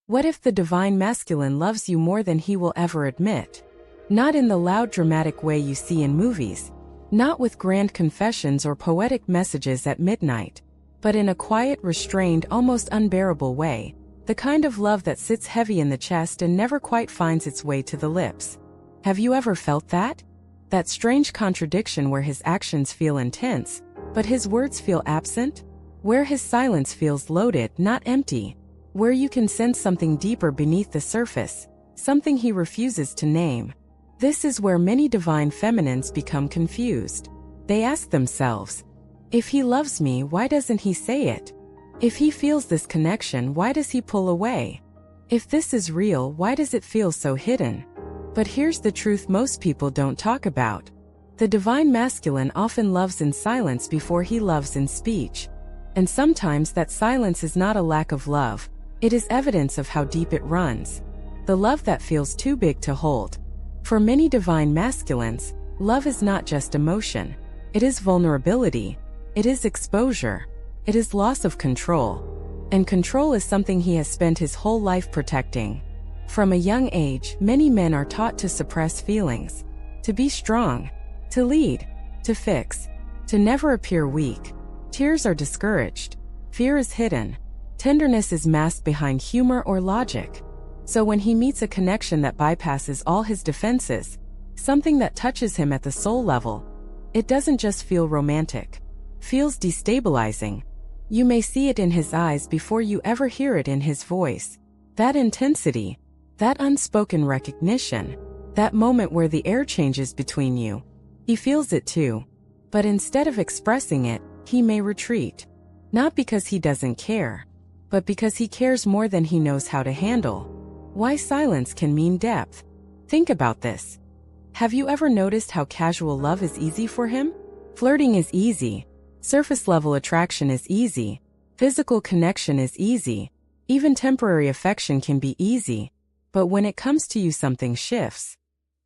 What if the divine masculine loves you more than he will ever admit? Not in the loud dramatic way you see in movies, not with grand confessions or poetic messages at midnight, but in a quiet, restrained, almost unbearable way, the kind of love that sits heavy in the chest and never quite finds its way to the lips. Have you ever felt that? That strange contradiction where his actions feel intense, but his words feel absent? Where his silence feels loaded, not empty? Where you can sense something deeper beneath the surface, something he refuses to name. This is where many divine feminines become confused. They ask themselves, if he loves me, why doesn't he say it? If he feels this connection, why does he pull away? If this is real, why does it feel so hidden? But here's the truth most people don't talk about. The divine masculine often loves in silence before he loves in speech. And sometimes that silence is not a lack of love. It is evidence of how deep it runs. The love that feels too big to hold. For many divine masculines, love is not just emotion. It is vulnerability. It is exposure. It is loss of control. And control is something he has spent his whole life protecting. From a young age, many men are taught to suppress feelings, to be strong, to lead, to fix, to never appear weak. Tears are discouraged. Fear is hidden. Tenderness is masked behind humor or logic. So when he meets a connection that bypasses all his defenses, something that touches him at the soul level, it doesn't just feel romantic. Feels destabilizing. You may see it in his eyes before you ever hear it in his voice. That intensity, that unspoken recognition, that moment where the air changes between you. He feels it too. But instead of expressing it, he may retreat. Not because he doesn't care, but because he cares more than he knows how to handle. Why silence can mean depth. Think about this. Have you ever noticed how casual love is easy for him? Flirting is easy. Surface level attraction is easy. Physical connection is easy. Even temporary affection can be easy. But when it comes to you, something shifts.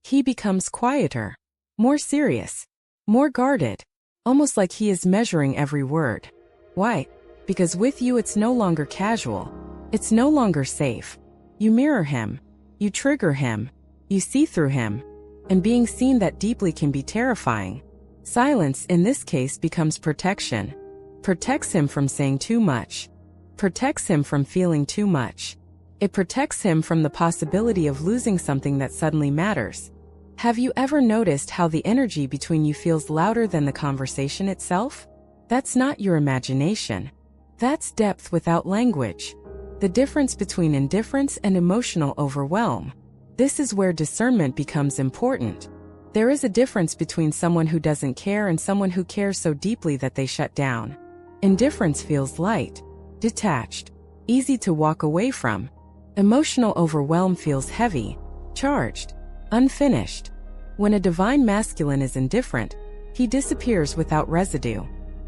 He becomes quieter, more serious, more guarded, almost like he is measuring every word. Why? Because with you it's no longer casual. It's no longer safe. You mirror him. You trigger him. You see through him. And being seen that deeply can be terrifying. Silence in this case becomes protection. Protects him from saying too much. Protects him from feeling too much. It protects him from the possibility of losing something that suddenly matters. Have you ever noticed how the energy between you feels louder than the conversation itself? That's not your imagination. That's depth without language. The difference between indifference and emotional overwhelm. This is where discernment becomes important. There is a difference between someone who doesn't care and someone who cares so deeply that they shut down. Indifference feels light, detached, easy to walk away from. Emotional overwhelm feels heavy, charged, unfinished. When a divine masculine is indifferent, he disappears without residue.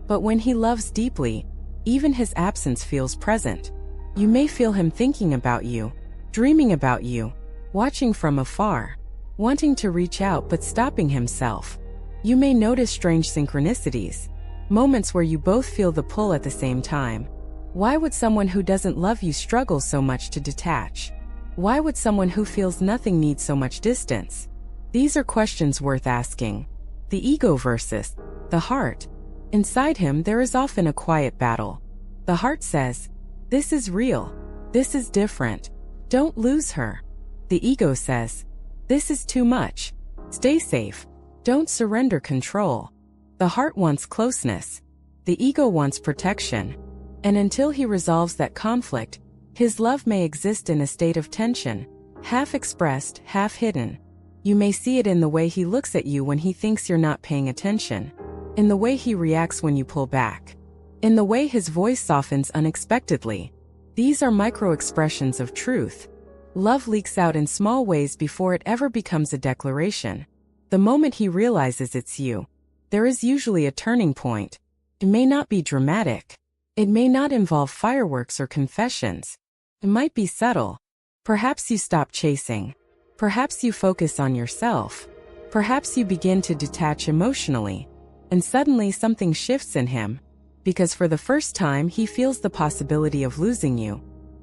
But when he loves deeply, even his absence feels present. You may feel him thinking about you, dreaming about you, watching from afar, wanting to reach out but stopping himself. You may notice strange synchronicities, moments where you both feel the pull at the same time. Why would someone who doesn't love you struggle so much to detach? Why would someone who feels nothing need so much distance? These are questions worth asking. The ego versus the heart. Inside him there is often a quiet battle. The heart says, "This is real. This is different. Don't lose her." The ego says, "This is too much. Stay safe. Don't surrender control." The heart wants closeness. The ego wants protection. And until he resolves that conflict, his love may exist in a state of tension, half expressed, half hidden. You may see it in the way he looks at you when he thinks you're not paying attention, in the way he reacts when you pull back, in the way his voice softens unexpectedly. These are micro-expressions of truth. Love leaks out in small ways before it ever becomes a declaration. The moment he realizes it's you, there is usually a turning point. It may not be dramatic. It may not involve fireworks or confessions. It might be subtle. Perhaps you stop chasing. Perhaps you focus on yourself. Perhaps you begin to detach emotionally. And suddenly something shifts in him. Because for the first time he feels the possibility of losing you.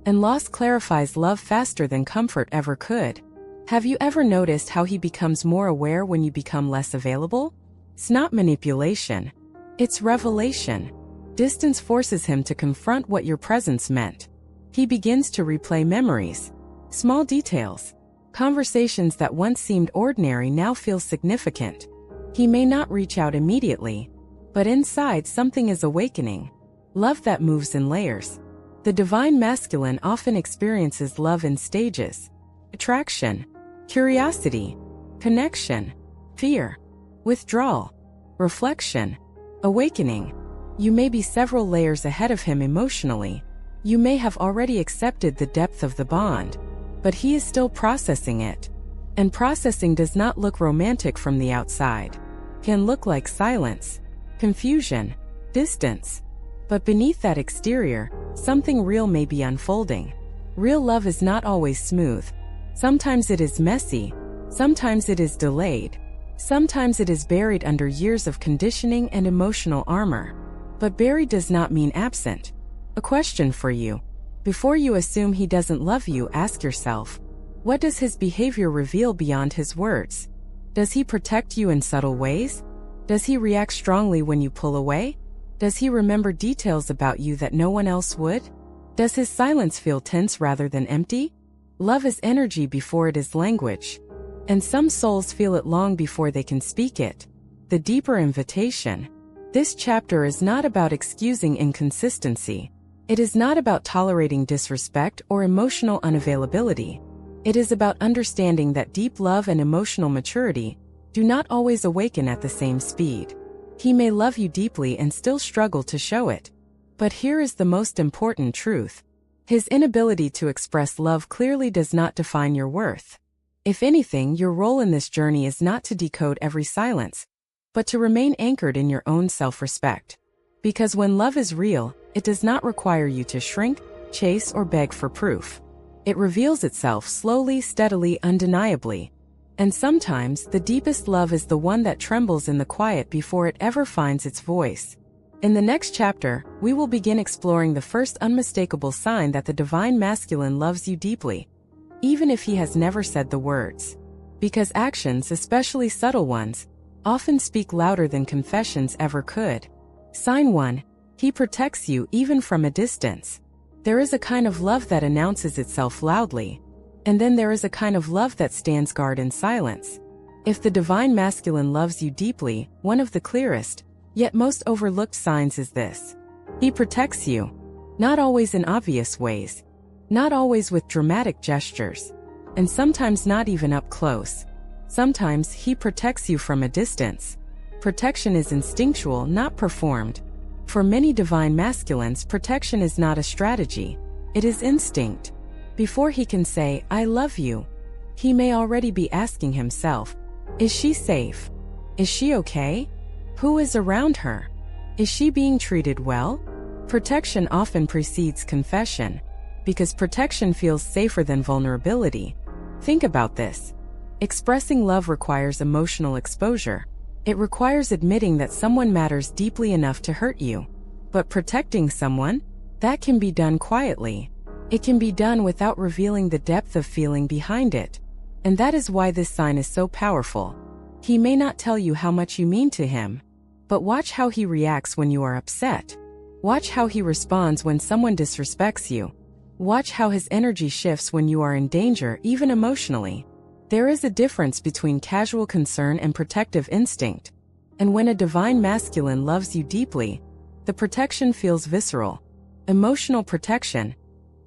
And loss clarifies love faster than comfort ever could. Have you ever noticed how he becomes more aware when you become less available? It's not manipulation. It's revelation. Distance forces him to confront what your presence meant. He begins to replay memories, small details. Conversations that once seemed ordinary now feel significant. He may not reach out immediately, but inside something is awakening. Love that moves in layers. The divine masculine often experiences love in stages: attraction, curiosity, connection, fear, withdrawal, reflection, awakening. You may be several layers ahead of him emotionally. You may have already accepted the depth of the bond, but he is still processing it. And processing does not look romantic from the outside. It can look like silence, confusion, distance. But beneath that exterior, something real may be unfolding. Real love is not always smooth. Sometimes it is messy. Sometimes it is delayed. Sometimes it is buried under years of conditioning and emotional armor. But buried does not mean absent. A question for you. Before you assume he doesn't love you, ask yourself, what does his behavior reveal beyond his words? Does he protect you in subtle ways? Does he react strongly when you pull away? Does he remember details about you that no one else would? Does his silence feel tense rather than empty? Love is energy before it is language. And some souls feel it long before they can speak it. The deeper invitation. This chapter is not about excusing inconsistency. It is not about tolerating disrespect or emotional unavailability. It is about understanding that deep love and emotional maturity do not always awaken at the same speed. He may love you deeply and still struggle to show it. But here is the most important truth. His inability to express love clearly does not define your worth. If anything, your role in this journey is not to decode every silence, but to remain anchored in your own self-respect. Because when love is real, it does not require you to shrink, chase, or beg for proof. It reveals itself slowly, steadily, undeniably. And sometimes, the deepest love is the one that trembles in the quiet before it ever finds its voice. In the next chapter, we will begin exploring the first unmistakable sign that the divine masculine loves you deeply, even if he has never said the words. Because actions, especially subtle ones, often speak louder than confessions ever could. Sign 1. He protects you even from a distance. There is a kind of love that announces itself loudly. And then there is a kind of love that stands guard in silence. If the divine masculine loves you deeply, one of the clearest, yet most overlooked signs is this. He protects you. Not always in obvious ways. Not always with dramatic gestures. And sometimes not even up close. Sometimes he protects you from a distance. Protection is instinctual, not performed. For many divine masculines, protection is not a strategy. It is instinct. Before he can say, I love you, he may already be asking himself, is she safe? Is she okay? Who is around her? Is she being treated well? Protection often precedes confession, because protection feels safer than vulnerability. Think about this. Expressing love requires emotional exposure. It requires admitting that someone matters deeply enough to hurt you. But protecting someone, that can be done quietly. It can be done without revealing the depth of feeling behind it. And that is why this sign is so powerful. He may not tell you how much you mean to him, but watch how he reacts when you are upset. Watch how he responds when someone disrespects you. Watch how his energy shifts when you are in danger, even emotionally. There is a difference between casual concern and protective instinct. And when a divine masculine loves you deeply, the protection feels visceral. Emotional protection,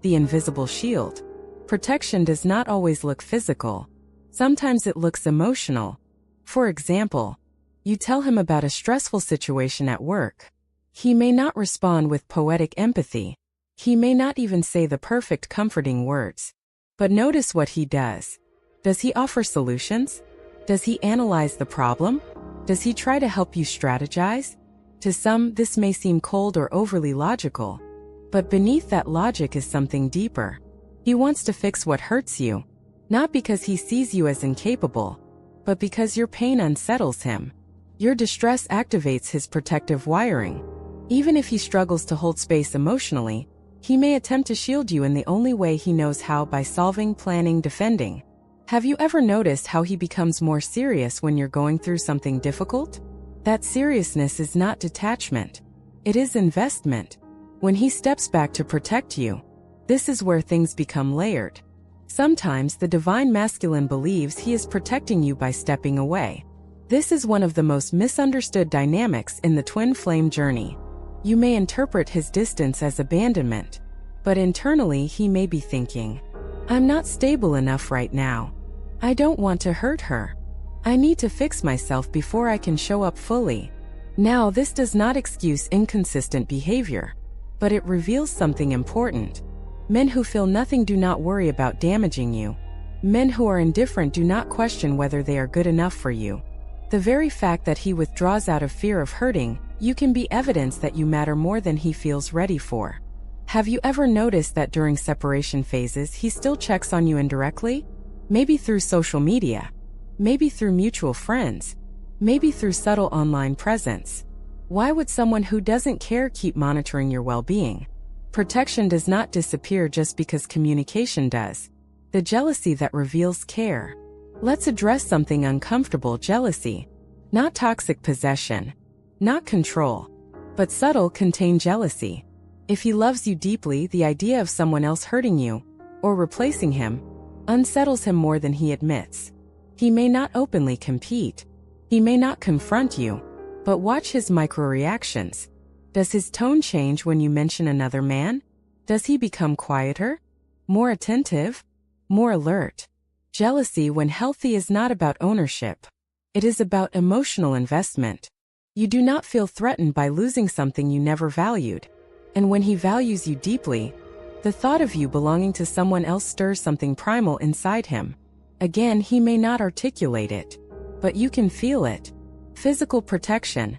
the invisible shield. Protection does not always look physical. Sometimes it looks emotional. For example, you tell him about a stressful situation at work. He may not respond with poetic empathy. He may not even say the perfect comforting words. But notice what he does. Does he offer solutions? Does he analyze the problem? Does he try to help you strategize? To some, this may seem cold or overly logical. But beneath that logic is something deeper. He wants to fix what hurts you. Not because he sees you as incapable, but because your pain unsettles him. Your distress activates his protective wiring. Even if he struggles to hold space emotionally, He may attempt to shield you in the only way he knows how, by solving, planning, defending. Have you ever noticed how he becomes more serious when you're going through something difficult? That seriousness is not detachment. It is investment. When he steps back to protect you, this is where things become layered. Sometimes the divine masculine believes he is protecting you by stepping away. This is one of the most misunderstood dynamics in the twin flame journey. You may interpret his distance as abandonment, but internally he may be thinking, I'm not stable enough right now. I don't want to hurt her. I need to fix myself before I can show up fully. Now, this does not excuse inconsistent behavior, but it reveals something important. Men who feel nothing do not worry about damaging you. Men who are indifferent do not question whether they are good enough for you. The very fact that he withdraws out of fear of hurting you can be evidence that you matter more than he feels ready for. Have you ever noticed that during separation phases he still checks on you indirectly? Maybe through social media. Maybe through mutual friends. Maybe through subtle online presence. Why would someone who doesn't care keep monitoring your well-being? Protection does not disappear just because communication does. The jealousy that reveals care. Let's address something uncomfortable: jealousy. Not toxic possession. Not control. But subtle, contained jealousy. If he loves you deeply, the idea of someone else hurting you, or replacing him, unsettles him more than he admits. He may not openly compete. He may not confront you. But watch his micro-reactions. Does his tone change when you mention another man? Does he become quieter? More attentive? More alert? Jealousy, when healthy, is not about ownership. It is about emotional investment. You do not feel threatened by losing something you never valued. And when he values you deeply, the thought of you belonging to someone else stirs something primal inside him. Again, he may not articulate it, but you can feel it. Physical protection.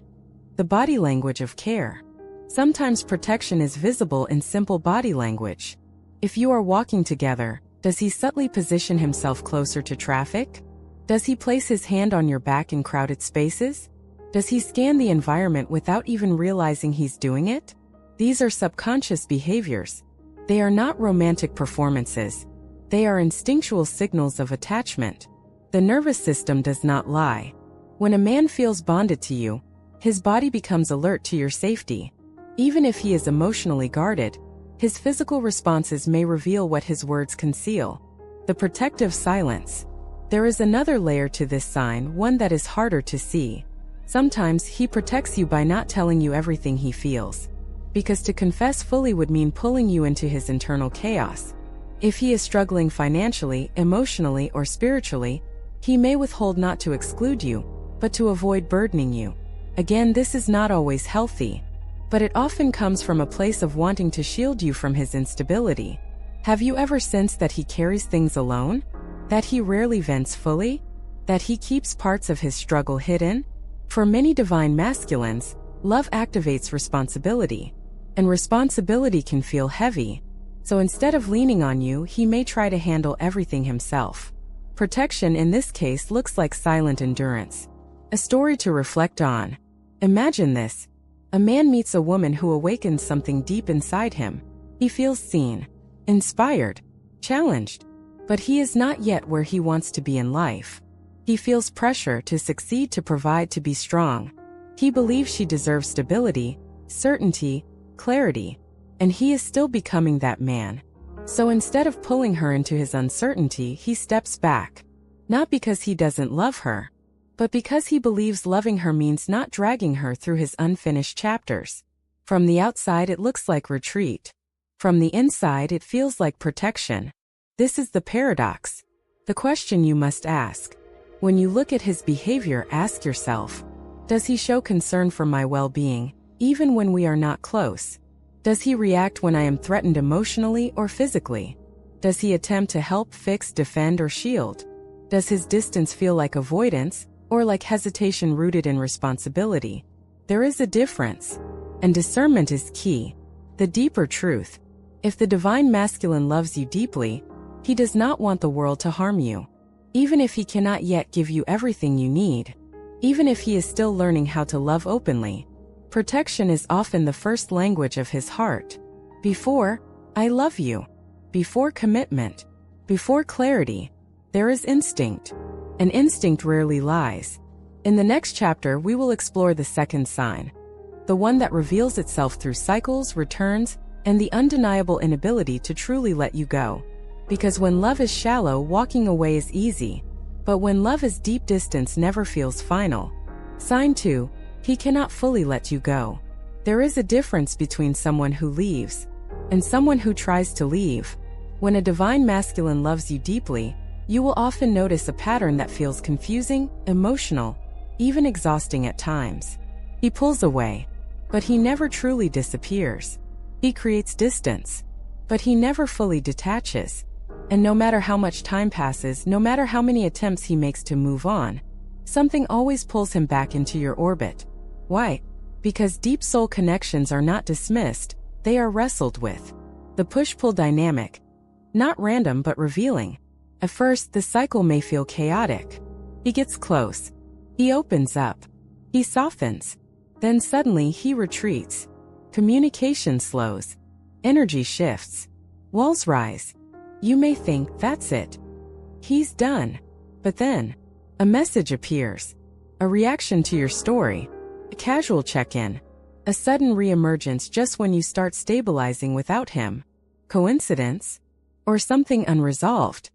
The body language of care. Sometimes protection is visible in simple body language. If you are walking together, does he subtly position himself closer to traffic? Does he place his hand on your back in crowded spaces? Does he scan the environment without even realizing he's doing it? These are subconscious behaviors. They are not romantic performances. They are instinctual signals of attachment. The nervous system does not lie. When a man feels bonded to you, his body becomes alert to your safety. Even if he is emotionally guarded, his physical responses may reveal what his words conceal. The protective silence. There is another layer to this sign, one that is harder to see. Sometimes he protects you by not telling you everything he feels, because to confess fully would mean pulling you into his internal chaos. If he is struggling financially, emotionally, or spiritually, he may withhold, not to exclude you, but to avoid burdening you. Again, this is not always healthy, but it often comes from a place of wanting to shield you from his instability. Have you ever sensed that he carries things alone? That he rarely vents fully? That he keeps parts of his struggle hidden? For many divine masculines, love activates responsibility, and responsibility can feel heavy. So instead of leaning on you, he may try to handle everything himself. Protection in this case looks like silent endurance. A story to reflect on. Imagine this. A man meets a woman who awakens something deep inside him. He feels seen, inspired, challenged, but he is not yet where he wants to be in life. He feels pressure to succeed, to provide, to be strong. He believes she deserves stability, certainty, clarity, and he is still becoming that man. So instead of pulling her into his uncertainty, he steps back. Not because he doesn't love her, but because he believes loving her means not dragging her through his unfinished chapters. From the outside it looks like retreat. From the inside it feels like protection. This is the paradox. The question you must ask. When you look at his behavior, ask yourself, does he show concern for my well-being, even when we are not close? Does he react when I am threatened emotionally or physically? Does he attempt to help, fix, defend, or shield? Does his distance feel like avoidance, or like hesitation rooted in responsibility? There is a difference, and discernment is key. The deeper truth. If the divine masculine loves you deeply, he does not want the world to harm you. Even if he cannot yet give you everything you need. Even if he is still learning how to love openly. Protection is often the first language of his heart. Before, I love you. Before commitment, before clarity, there is instinct. And instinct rarely lies. In the next chapter, we will explore the second sign, the one that reveals itself through cycles, returns, and the undeniable inability to truly let you go. Because when love is shallow, walking away is easy. But when love is deep, distance never feels final. Sign 2, he cannot fully let you go. There is a difference between someone who leaves and someone who tries to leave. When a divine masculine loves you deeply, you will often notice a pattern that feels confusing, emotional, even exhausting at times. He pulls away, but he never truly disappears. He creates distance, but he never fully detaches. And no matter how much time passes, no matter how many attempts he makes to move on, something always pulls him back into your orbit. Why? Because deep soul connections are not dismissed, they are wrestled with. The push-pull dynamic. Not random but revealing. At first, the cycle may feel chaotic. He gets close. He opens up. He softens. Then suddenly he retreats. Communication slows. Energy shifts. Walls rise. You may think, that's it. He's done. But then, a message appears. A reaction to your story. A casual check-in. A sudden re-emergence just when you start stabilizing without him. Coincidence? Or something unresolved?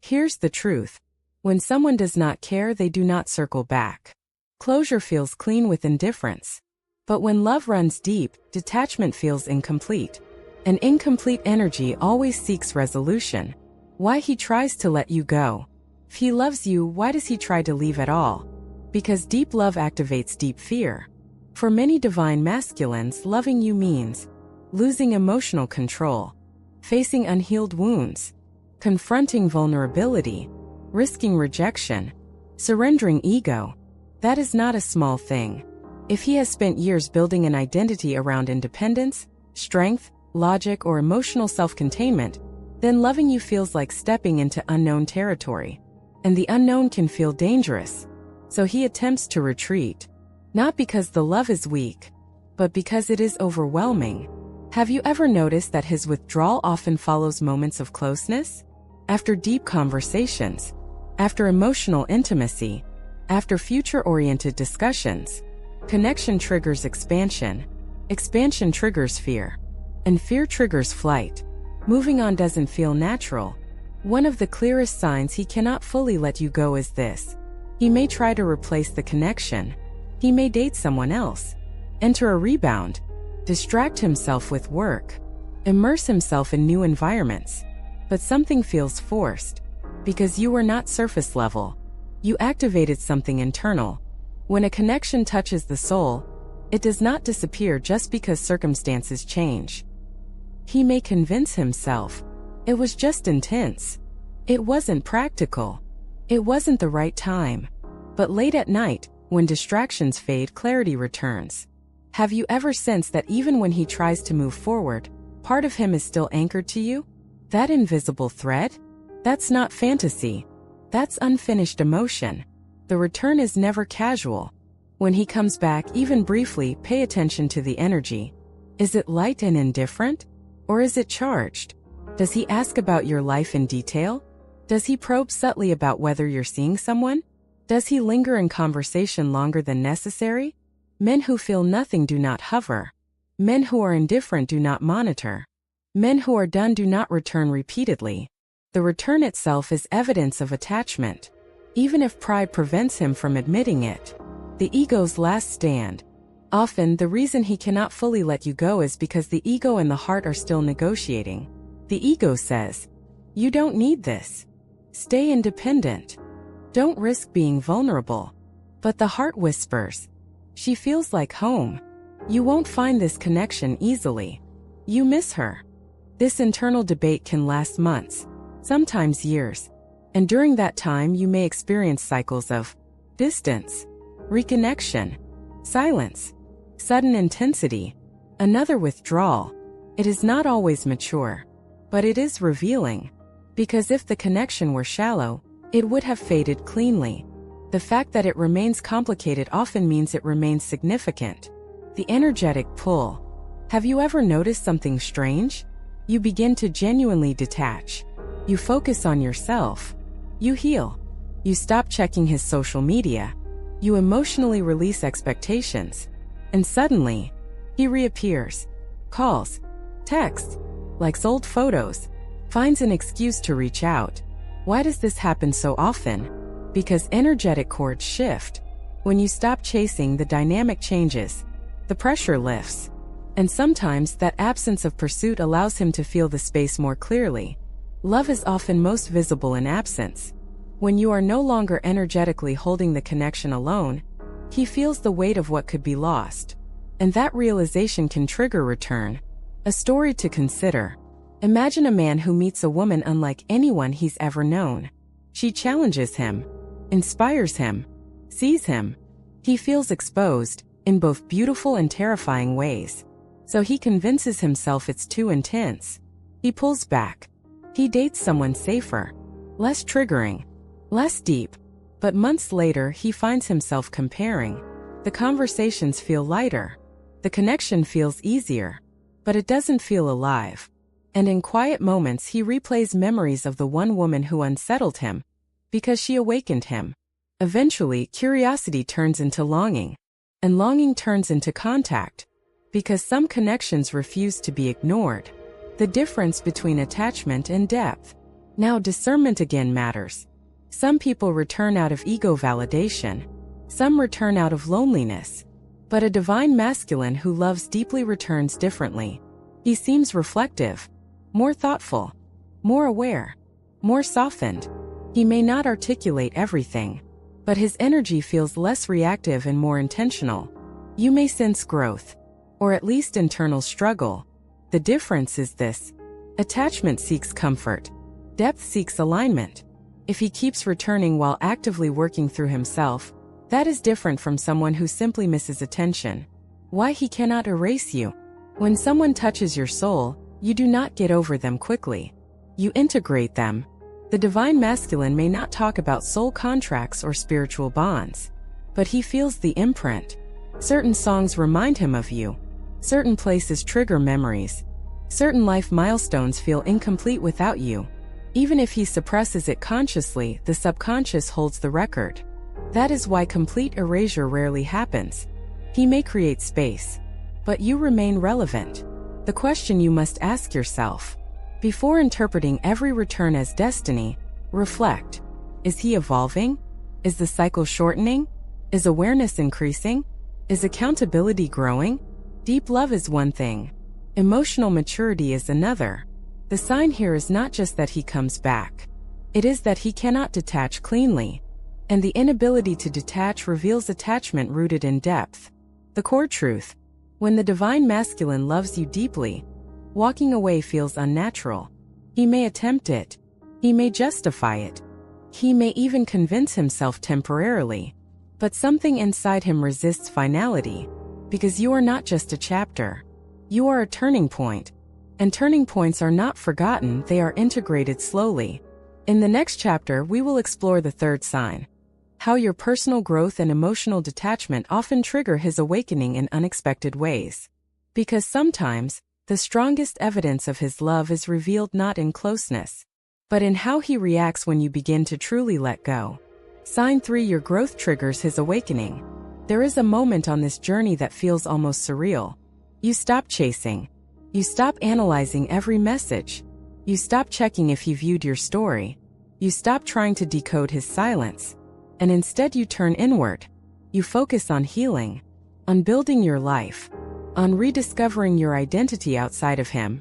Here's the truth. When someone does not care, they do not circle back. Closure feels clean with indifference. But when love runs deep, detachment feels incomplete. An incomplete energy always seeks resolution. Why he tries to let you go. If he loves you, why does he try to leave at all? Because deep love activates deep fear. For many divine masculines, loving you means losing emotional control, facing unhealed wounds, confronting vulnerability, risking rejection, surrendering ego. That is not a small thing. If he has spent years building an identity around independence, strength, logic, or emotional self-containment, then loving you feels like stepping into unknown territory. And the unknown can feel dangerous. So he attempts to retreat. Not because the love is weak, but because it is overwhelming. Have you ever noticed that his withdrawal often follows moments of closeness? After deep conversations, after emotional intimacy, after future-oriented discussions, connection triggers expansion, expansion triggers fear, and fear triggers flight. Moving on doesn't feel natural. One of the clearest signs he cannot fully let you go is this. He may try to replace the connection. He may date someone else, enter a rebound, distract himself with work, immerse himself in new environments. But something feels forced, because you were not surface level. You activated something internal. When a connection touches the soul, it does not disappear just because circumstances change. He may convince himself, it was just intense. It wasn't practical. It wasn't the right time. But late at night, when distractions fade, clarity returns. Have you ever sensed that even when he tries to move forward, part of him is still anchored to you? That invisible thread? That's not fantasy. That's unfinished emotion. The return is never casual. When he comes back, even briefly, pay attention to the energy. Is it light and indifferent? Or is it charged? Does he ask about your life in detail? Does he probe subtly about whether you're seeing someone? Does he linger in conversation longer than necessary? Men who feel nothing do not hover. Men who are indifferent do not monitor. Men who are done do not return repeatedly. The return itself is evidence of attachment, even if pride prevents him from admitting it. The ego's last stand. Often, the reason he cannot fully let you go is because the ego and the heart are still negotiating. The ego says, you don't need this. Stay independent. Don't risk being vulnerable. But the heart whispers, she feels like home. You won't find this connection easily. You miss her. This internal debate can last months, sometimes years. And during that time, you may experience cycles of distance, reconnection, silence, sudden intensity, another withdrawal. It is not always mature, but it is revealing. Because if the connection were shallow, it would have faded cleanly. The fact that it remains complicated often means it remains significant. The energetic pull. Have you ever noticed something strange? You begin to genuinely detach. You focus on yourself. You heal. You stop checking his social media. You emotionally release expectations. And suddenly, he reappears. Calls, texts, likes old photos, finds an excuse to reach out. Why does this happen so often? Because energetic cords shift. When you stop chasing, the dynamic changes. The pressure lifts. And sometimes that absence of pursuit allows him to feel the space more clearly. Love is often most visible in absence. When you are no longer energetically holding the connection alone, he feels the weight of what could be lost. And that realization can trigger return. A story to consider. Imagine a man who meets a woman unlike anyone he's ever known. She challenges him, inspires him, sees him. He feels exposed, in both beautiful and terrifying ways. So he convinces himself it's too intense. He pulls back. He dates someone safer, less triggering, less deep. But months later, he finds himself comparing. The conversations feel lighter. The connection feels easier. But it doesn't feel alive. And in quiet moments, he replays memories of the one woman who unsettled him, because she awakened him. Eventually, curiosity turns into longing. And longing turns into contact. Because some connections refuse to be ignored. The difference between attachment and depth. Now discernment again matters. Some people return out of ego validation. Some return out of loneliness. But a divine masculine who loves deeply returns differently. He seems reflective, more thoughtful, more aware, more softened. He may not articulate everything, but his energy feels less reactive and more intentional. You may sense growth, or at least internal struggle. The difference is this. Attachment seeks comfort. Depth seeks alignment. If he keeps returning while actively working through himself, that is different from someone who simply misses attention. Why he cannot erase you. When someone touches your soul, you do not get over them quickly. You integrate them. The divine masculine may not talk about soul contracts or spiritual bonds, but he feels the imprint. Certain songs remind him of you. Certain places trigger memories. Certain life milestones feel incomplete without you. Even if he suppresses it consciously, the subconscious holds the record. That is why complete erasure rarely happens. He may create space, but you remain relevant. The question you must ask yourself, before interpreting every return as destiny, reflect. Is he evolving? Is the cycle shortening? Is awareness increasing? Is accountability growing? Deep love is one thing. Emotional maturity is another. The sign here is not just that he comes back. It is that he cannot detach cleanly. And the inability to detach reveals attachment rooted in depth. The core truth. When the divine masculine loves you deeply, walking away feels unnatural. He may attempt it. He may justify it. He may even convince himself temporarily. But something inside him resists finality. Because you are not just a chapter. You are a turning point. And turning points are not forgotten, they are integrated slowly. In the next chapter, we will explore the third sign. How your personal growth and emotional detachment often trigger his awakening in unexpected ways. Because sometimes, the strongest evidence of his love is revealed not in closeness, but in how he reacts when you begin to truly let go. Sign 3. Your growth triggers his awakening. There is a moment on this journey that feels almost surreal. You stop chasing. You stop analyzing every message. You stop checking if he viewed your story. You stop trying to decode his silence. And instead you turn inward. You focus on healing, on building your life, on rediscovering your identity outside of him.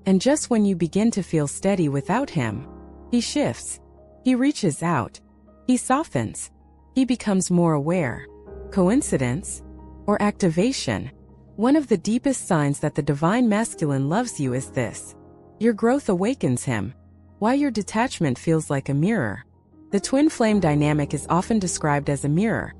And just when you begin to feel steady without him, he shifts. He reaches out. He softens. He becomes more aware. Coincidence? Or activation? One of the deepest signs that the divine masculine loves you is this. Your growth awakens him. Why your detachment feels like a mirror. The twin flame dynamic is often described as a mirror.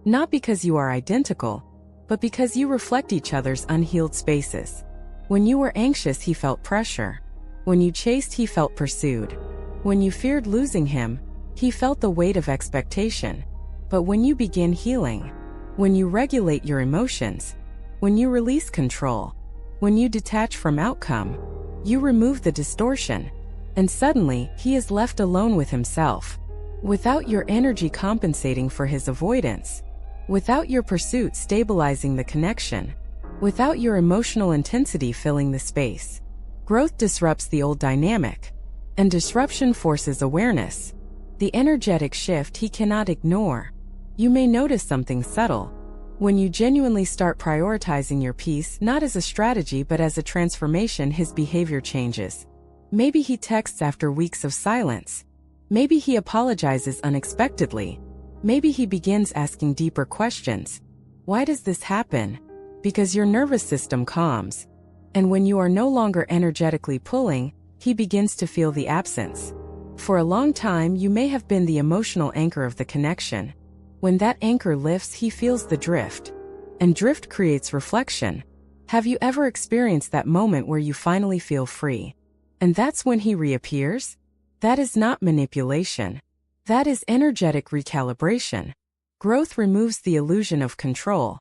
Not because you are identical, but because you reflect each other's unhealed spaces. When you were anxious, he felt pressure. When you chased, he felt pursued. When you feared losing him, he felt the weight of expectation. But when you begin healing, when you regulate your emotions, when you release control, when you detach from outcome, You remove the distortion, and suddenly, he is left alone with himself. Without your energy compensating for his avoidance, without your pursuit stabilizing the connection, without your emotional intensity filling the space. Growth disrupts the old dynamic, and disruption forces awareness. The energetic shift he cannot ignore. You may notice something subtle. When you genuinely start prioritizing your peace not as a strategy but as a transformation, his behavior changes. Maybe he texts after weeks of silence. Maybe he apologizes unexpectedly. Maybe he begins asking deeper questions. Why does this happen? Because your nervous system calms. And when you are no longer energetically pulling, he begins to feel the absence. For a long time, you may have been the emotional anchor of the connection. When that anchor lifts, he feels the drift. And drift creates reflection. Have you ever experienced that moment where you finally feel free? And that's when he reappears? That is not manipulation. That is energetic recalibration. Growth removes the illusion of control.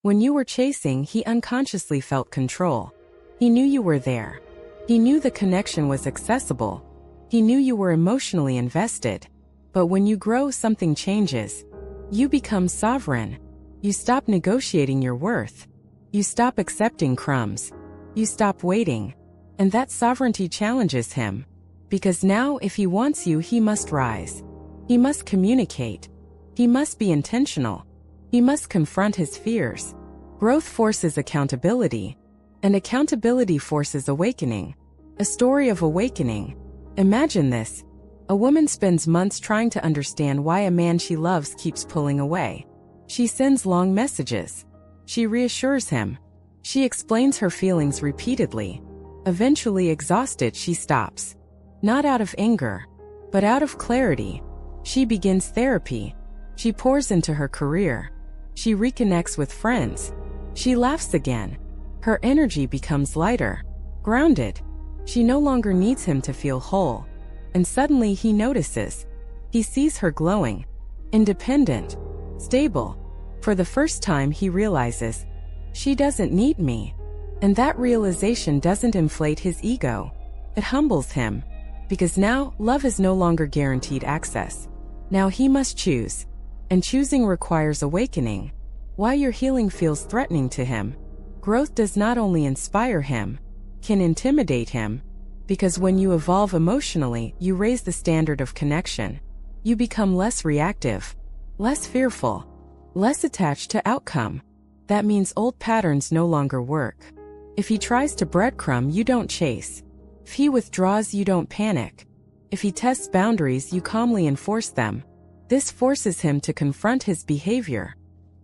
When you were chasing, he unconsciously felt control. He knew you were there. He knew the connection was accessible. He knew you were emotionally invested. But when you grow, something changes. You become sovereign. You stop negotiating your worth. You stop accepting crumbs. You stop waiting. And that sovereignty challenges him. Because now, if he wants you, he must rise. He must communicate. He must be intentional. He must confront his fears. Growth forces accountability. And accountability forces awakening. A story of awakening. Imagine this. A woman spends months trying to understand why a man she loves keeps pulling away. She sends long messages. She reassures him. She explains her feelings repeatedly. Eventually, exhausted, she stops. Not out of anger, but out of clarity. She begins therapy. She pours into her career. She reconnects with friends. She laughs again. Her energy becomes lighter, grounded. She no longer needs him to feel whole. And suddenly he notices. He sees her glowing, independent, stable. For the first time he realizes, she doesn't need me. And that realization doesn't inflate his ego. It humbles him. Because now, love is no longer guaranteed access. Now he must choose. And choosing requires awakening. Why your healing feels threatening to him. Growth does not only inspire him, can intimidate him. Because when you evolve emotionally, you raise the standard of connection. You become less reactive, less fearful, less attached to outcome. That means old patterns no longer work. If he tries to breadcrumb, you don't chase. If he withdraws, you don't panic. If he tests boundaries, you calmly enforce them. This forces him to confront his behavior.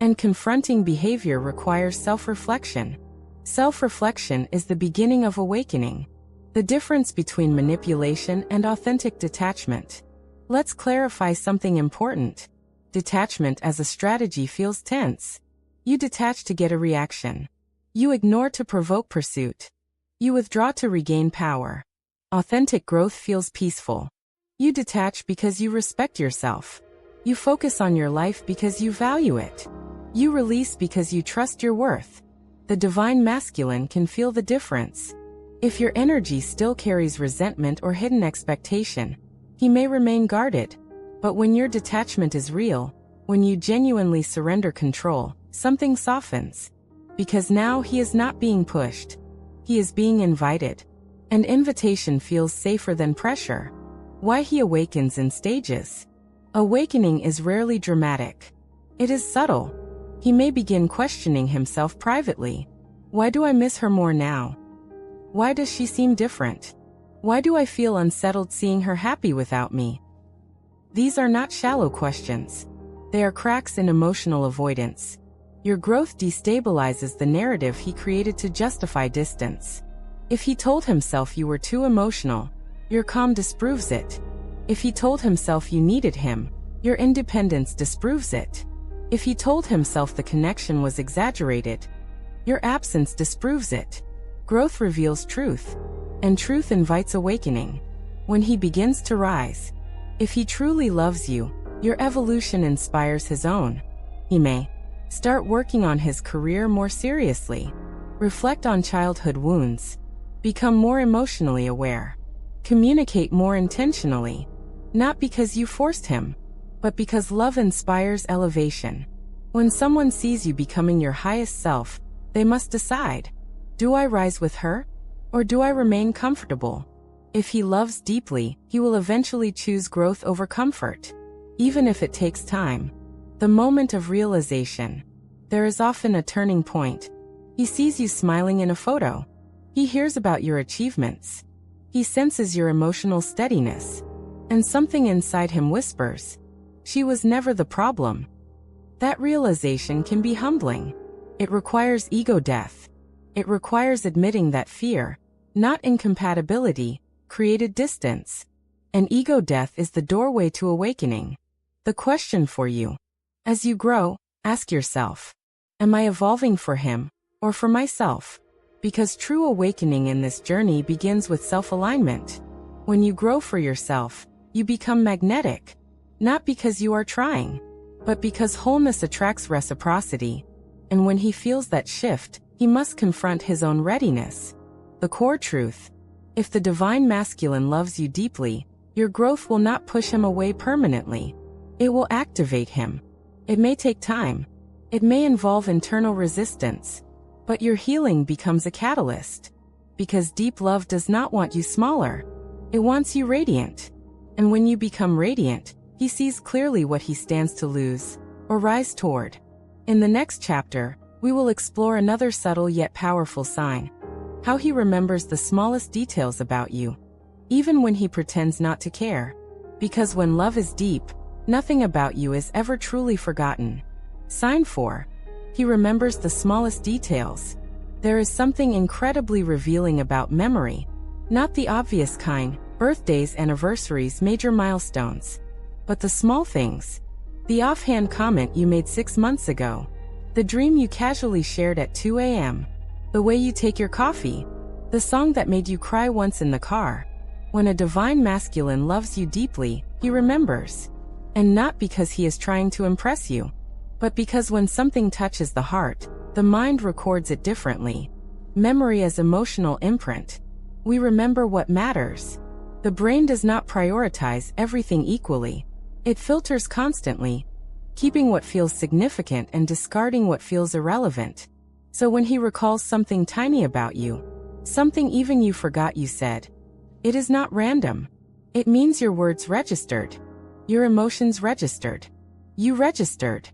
And confronting behavior requires self-reflection. Self-reflection is the beginning of awakening. The difference between manipulation and authentic detachment. Let's clarify something important. Detachment as a strategy feels tense. You detach to get a reaction. You ignore to provoke pursuit. You withdraw to regain power. Authentic growth feels peaceful. You detach because you respect yourself. You focus on your life because you value it. You release because you trust your worth. The divine masculine can feel the difference. If your energy still carries resentment or hidden expectation, he may remain guarded. But when your detachment is real, when you genuinely surrender control, something softens. Because now he is not being pushed. He is being invited. And invitation feels safer than pressure. Why he awakens in stages. Awakening is rarely dramatic. It is subtle. He may begin questioning himself privately. Why do I miss her more now? Why does she seem different? Why do I feel unsettled seeing her happy without me? These are not shallow questions. They are cracks in emotional avoidance. Your growth destabilizes the narrative he created to justify distance. If he told himself you were too emotional, your calm disproves it. If he told himself you needed him, your independence disproves it. If he told himself the connection was exaggerated, your absence disproves it. Growth reveals truth, and truth invites awakening. When he begins to rise, if he truly loves you, your evolution inspires his own. He may start working on his career more seriously, reflect on childhood wounds, Become more emotionally aware. Communicate more intentionally. Not because you forced him, but because love inspires elevation. When someone sees you becoming your highest self, they must decide, do I rise with her, or do I remain comfortable? If he loves deeply, he will eventually choose growth over comfort, even if it takes time. The moment of realization. There is often a turning point. He sees you smiling in a photo. He hears about your achievements. He senses your emotional steadiness. And something inside him whispers, she was never the problem. That realization can be humbling. It requires ego death. It requires admitting that fear, not incompatibility, created distance. And ego death is the doorway to awakening. The question for you. As you grow, ask yourself, am I evolving for him, or for myself? Because true awakening in this journey begins with self-alignment. When you grow for yourself, you become magnetic. Not because you are trying, but because wholeness attracts reciprocity. And when he feels that shift, he must confront his own readiness. The core truth. If the divine masculine loves you deeply, your growth will not push him away permanently. It will activate him. It may take time. It may involve internal resistance. But your healing becomes a catalyst. Because deep love does not want you smaller. It wants you radiant. And when you become radiant, he sees clearly what he stands to lose, or rise toward. In the next chapter, we will explore another subtle yet powerful sign. How he remembers the smallest details about you, even when he pretends not to care. Because when love is deep, nothing about you is ever truly forgotten. Sign 4. He remembers the smallest details. There is something incredibly revealing about memory. Not the obvious kind, birthdays, anniversaries, major milestones. But the small things. The offhand comment you made 6 months ago. The dream you casually shared at 2 a.m. The way you take your coffee. The song that made you cry once in the car. When a divine masculine loves you deeply, he remembers. And not because he is trying to impress you, but because when something touches the heart, the mind records it differently. Memory as emotional imprint. We remember what matters. The brain does not prioritize everything equally. It filters constantly, keeping what feels significant and discarding what feels irrelevant. So when he recalls something tiny about you, something even you forgot you said, it is not random. It means your words registered. Your emotions registered. You registered.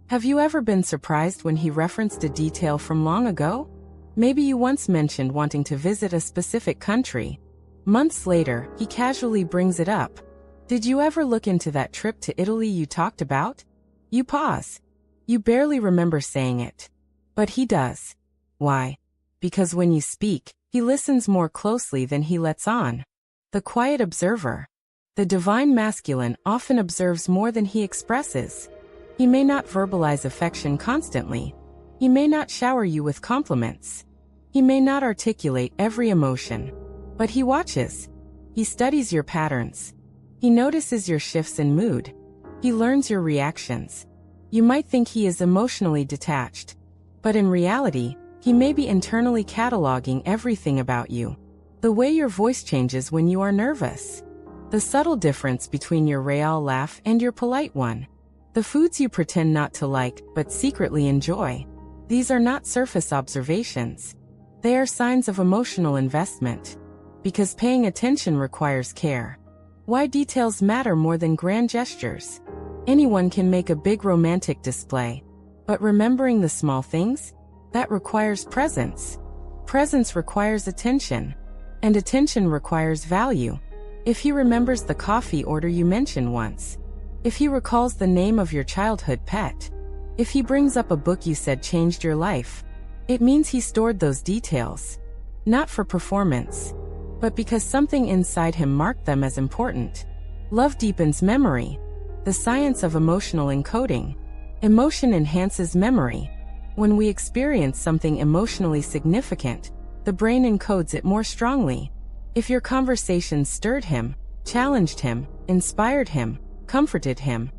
Have you ever been surprised when he referenced a detail from long ago? Maybe you once mentioned wanting to visit a specific country. Months later, he casually brings it up. Did you ever look into that trip to Italy you talked about? You pause. You barely remember saying it. But he does. Why? Because when you speak, he listens more closely than he lets on. The quiet observer. The divine masculine often observes more than he expresses. He may not verbalize affection constantly. He may not shower you with compliments. He may not articulate every emotion. But he watches. He studies your patterns. He notices your shifts in mood. He learns your reactions. You might think he is emotionally detached. But in reality, he may be internally cataloging everything about you. The way your voice changes when you are nervous. The subtle difference between your real laugh and your polite one. The foods you pretend not to like, but secretly enjoy. These are not surface observations. They are signs of emotional investment. Because paying attention requires care. Why details matter more than grand gestures. Anyone can make a big romantic display. But remembering the small things? That requires presence. Presence requires attention. And attention requires value. If he remembers the coffee order you mentioned once. If he recalls the name of your childhood pet. If he brings up a book you said changed your life. It means he stored those details. Not for performance. But because something inside him marked them as important. Love deepens memory. The science of emotional encoding. Emotion enhances memory. When we experience something emotionally significant, the brain encodes it more strongly. If your conversation stirred him, challenged him, inspired him, comforted him,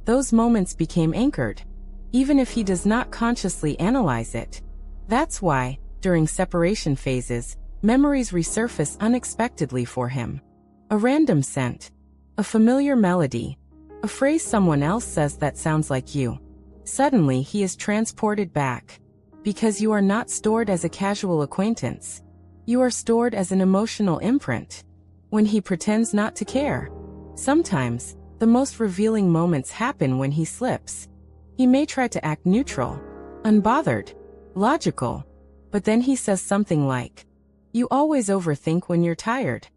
those moments became anchored, even if he does not consciously analyze it. That's why, during separation phases, Memories resurface unexpectedly for him. A random scent, a familiar melody, a phrase someone else says that sounds like you. Suddenly he is transported back. Because you are not stored as a casual acquaintance. You are stored as an emotional imprint. When he pretends not to care. Sometimes, the most revealing moments happen when he slips. He may try to act neutral, unbothered, logical, but then he says something like, "You always overthink when you're tired."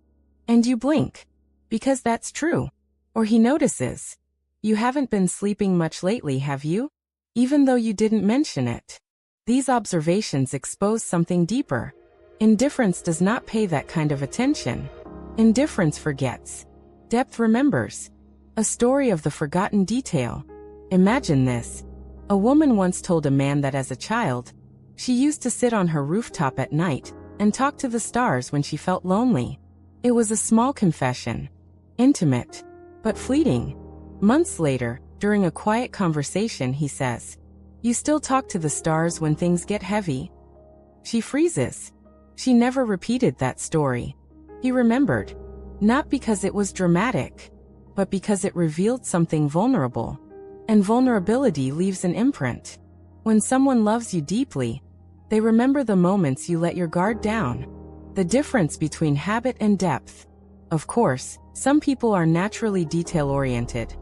And you blink. Because that's true. Or he notices, "You haven't been sleeping much lately, have you?" Even though you didn't mention it. These observations expose something deeper. Indifference does not pay that kind of attention. Indifference forgets. Depth remembers. A story of the forgotten detail. Imagine this. A woman once told a man that as a child, she used to sit on her rooftop at night and talk to the stars when she felt lonely. It was a small confession. Intimate. But fleeting. Months later, during a quiet conversation, he says, "You still talk to the stars when things get heavy?" She freezes. She never repeated that story. He remembered. Not because it was dramatic, but because it revealed something vulnerable. And vulnerability leaves an imprint. When someone loves you deeply, they remember the moments you let your guard down. The difference between habit and depth. Of course, some people are naturally detail-oriented.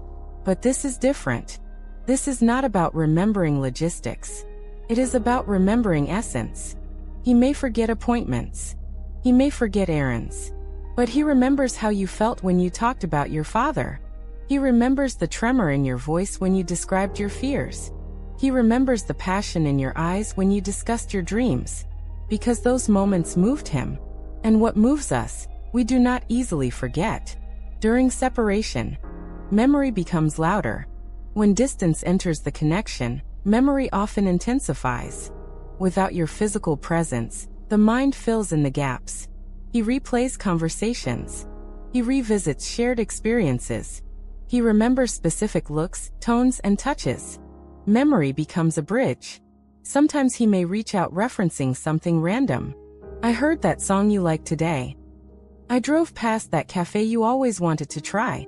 But this is different. This is not about remembering logistics. It is about remembering essence. He may forget appointments. He may forget errands. But he remembers how you felt when you talked about your father. He remembers the tremor in your voice when you described your fears. He remembers the passion in your eyes when you discussed your dreams. Because those moments moved him. And what moves us, we do not easily forget. During separation, memory becomes louder. When distance enters the connection, memory often intensifies. Without your physical presence, the mind fills in the gaps. He replays conversations. He revisits shared experiences. He remembers specific looks, tones, and touches. Memory becomes a bridge. Sometimes he may reach out referencing something random. "I heard that song you liked today. I drove past that cafe you always wanted to try."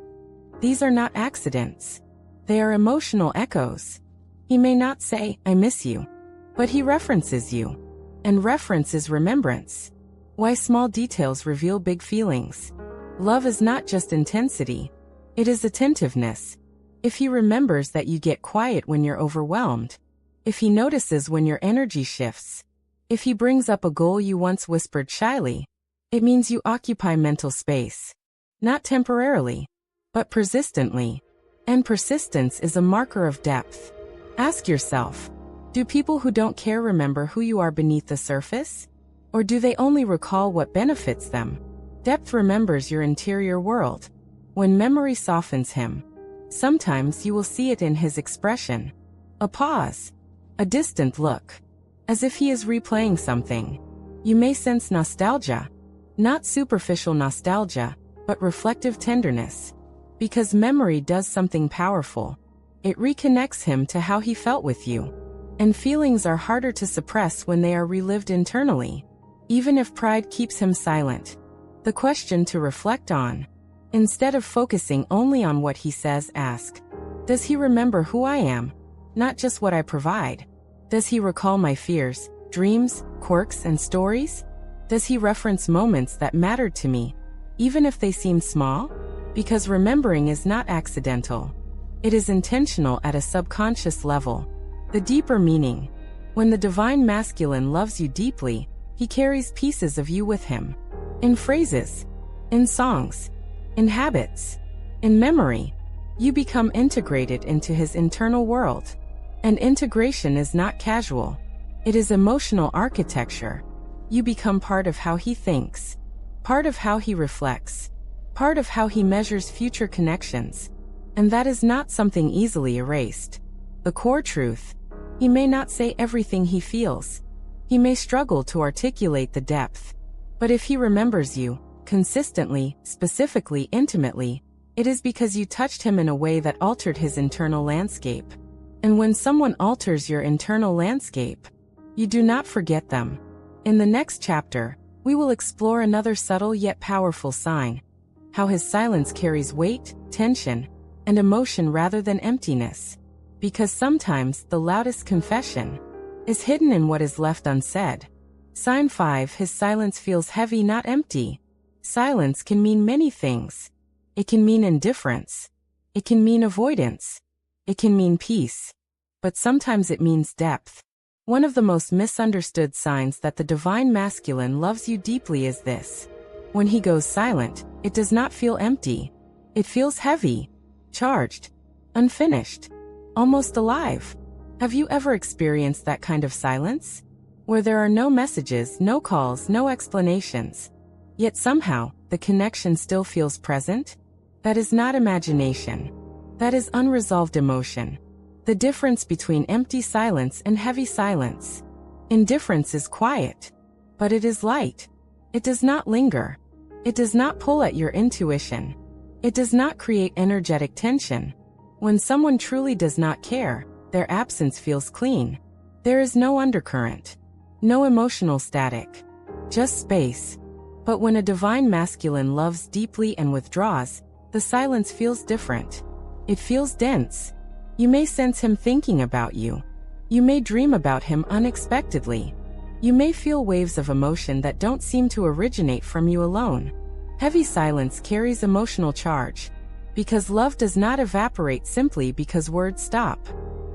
These are not accidents. They are emotional echoes. He may not say, "I miss you," but he references you. And reference is remembrance. Why small details reveal big feelings. Love is not just intensity. It is attentiveness. If he remembers that you get quiet when you're overwhelmed. If he notices when your energy shifts. If he brings up a goal you once whispered shyly. It means you occupy mental space. Not temporarily, but persistently. And persistence is a marker of depth. Ask yourself, do people who don't care remember who you are beneath the surface? Or do they only recall what benefits them? Depth remembers your interior world. When memory softens him, sometimes you will see it in his expression. A pause. A distant look. As if he is replaying something. You may sense nostalgia. Not superficial nostalgia, but reflective tenderness. Because memory does something powerful. It reconnects him to how he felt with you. And feelings are harder to suppress when they are relived internally. Even if pride keeps him silent. The question to reflect on. Instead of focusing only on what he says, ask, does he remember who I am? Not just what I provide. Does he recall my fears, dreams, quirks, and stories? Does he reference moments that mattered to me, even if they seem small? Because remembering is not accidental. It is intentional at a subconscious level. The deeper meaning. When the divine masculine loves you deeply, he carries pieces of you with him. In phrases, in songs, in habits, in memory. You become integrated into his internal world. And integration is not casual. It is emotional architecture. You become part of how he thinks, part of how he reflects, part of how he measures future connections. And that is not something easily erased. The core truth. He may not say everything he feels. He may struggle to articulate the depth. But if he remembers you, consistently, specifically, intimately, it is because you touched him in a way that altered his internal landscape. And when someone alters your internal landscape, you do not forget them. In the next chapter, We will explore another subtle yet powerful sign: how his silence carries weight, tension, and emotion rather than emptiness. Because sometimes the loudest confession is hidden in what is left unsaid. Sign 5. His silence feels heavy, not empty. Silence can mean many things. It can mean indifference. It can mean avoidance. It can mean peace. But sometimes it means depth. One of the most misunderstood signs that the divine masculine loves you deeply is this: when he goes silent, it does not feel empty. It feels heavy, charged, unfinished, almost alive. Have you ever experienced that kind of silence? Where there are no messages, no calls, no explanations. Yet somehow, the connection still feels present? That is not imagination. That is unresolved emotion. The difference between empty silence and heavy silence. Indifference is quiet, but it is light. It does not linger. It does not pull at your intuition. It does not create energetic tension. When someone truly does not care, their absence feels clean. There is no undercurrent, no emotional static, just space. But when a divine masculine loves deeply and withdraws, the silence feels different. It feels dense. You may sense him thinking about you. You may dream about him unexpectedly. You may feel waves of emotion that don't seem to originate from you alone. Heavy silence carries emotional charge, because love does not evaporate simply because words stop.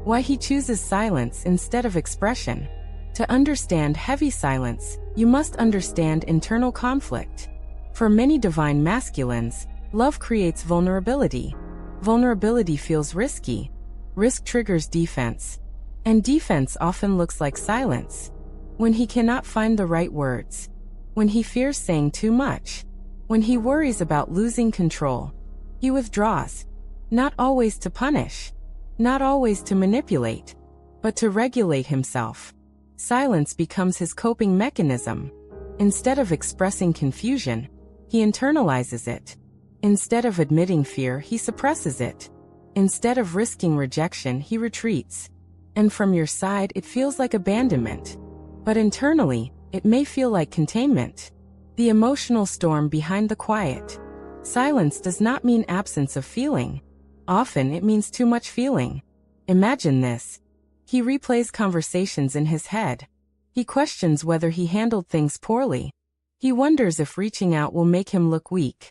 Why he chooses silence instead of expression. To understand heavy silence, you must understand internal conflict. For many divine masculines, love creates vulnerability. Vulnerability feels risky. Risk triggers defense. And defense often looks like silence. When he cannot find the right words. When he fears saying too much. When he worries about losing control. He withdraws. Not always to punish. Not always to manipulate. But to regulate himself. Silence becomes his coping mechanism. Instead of expressing confusion, he internalizes it. Instead of admitting fear, he suppresses it. Instead of risking rejection, he retreats. And from your side, it feels like abandonment. But internally, it may feel like containment. The emotional storm behind the quiet. Silence does not mean absence of feeling. Often it means too much feeling. Imagine this. He replays conversations in his head. He questions whether he handled things poorly. He wonders if reaching out will make him look weak.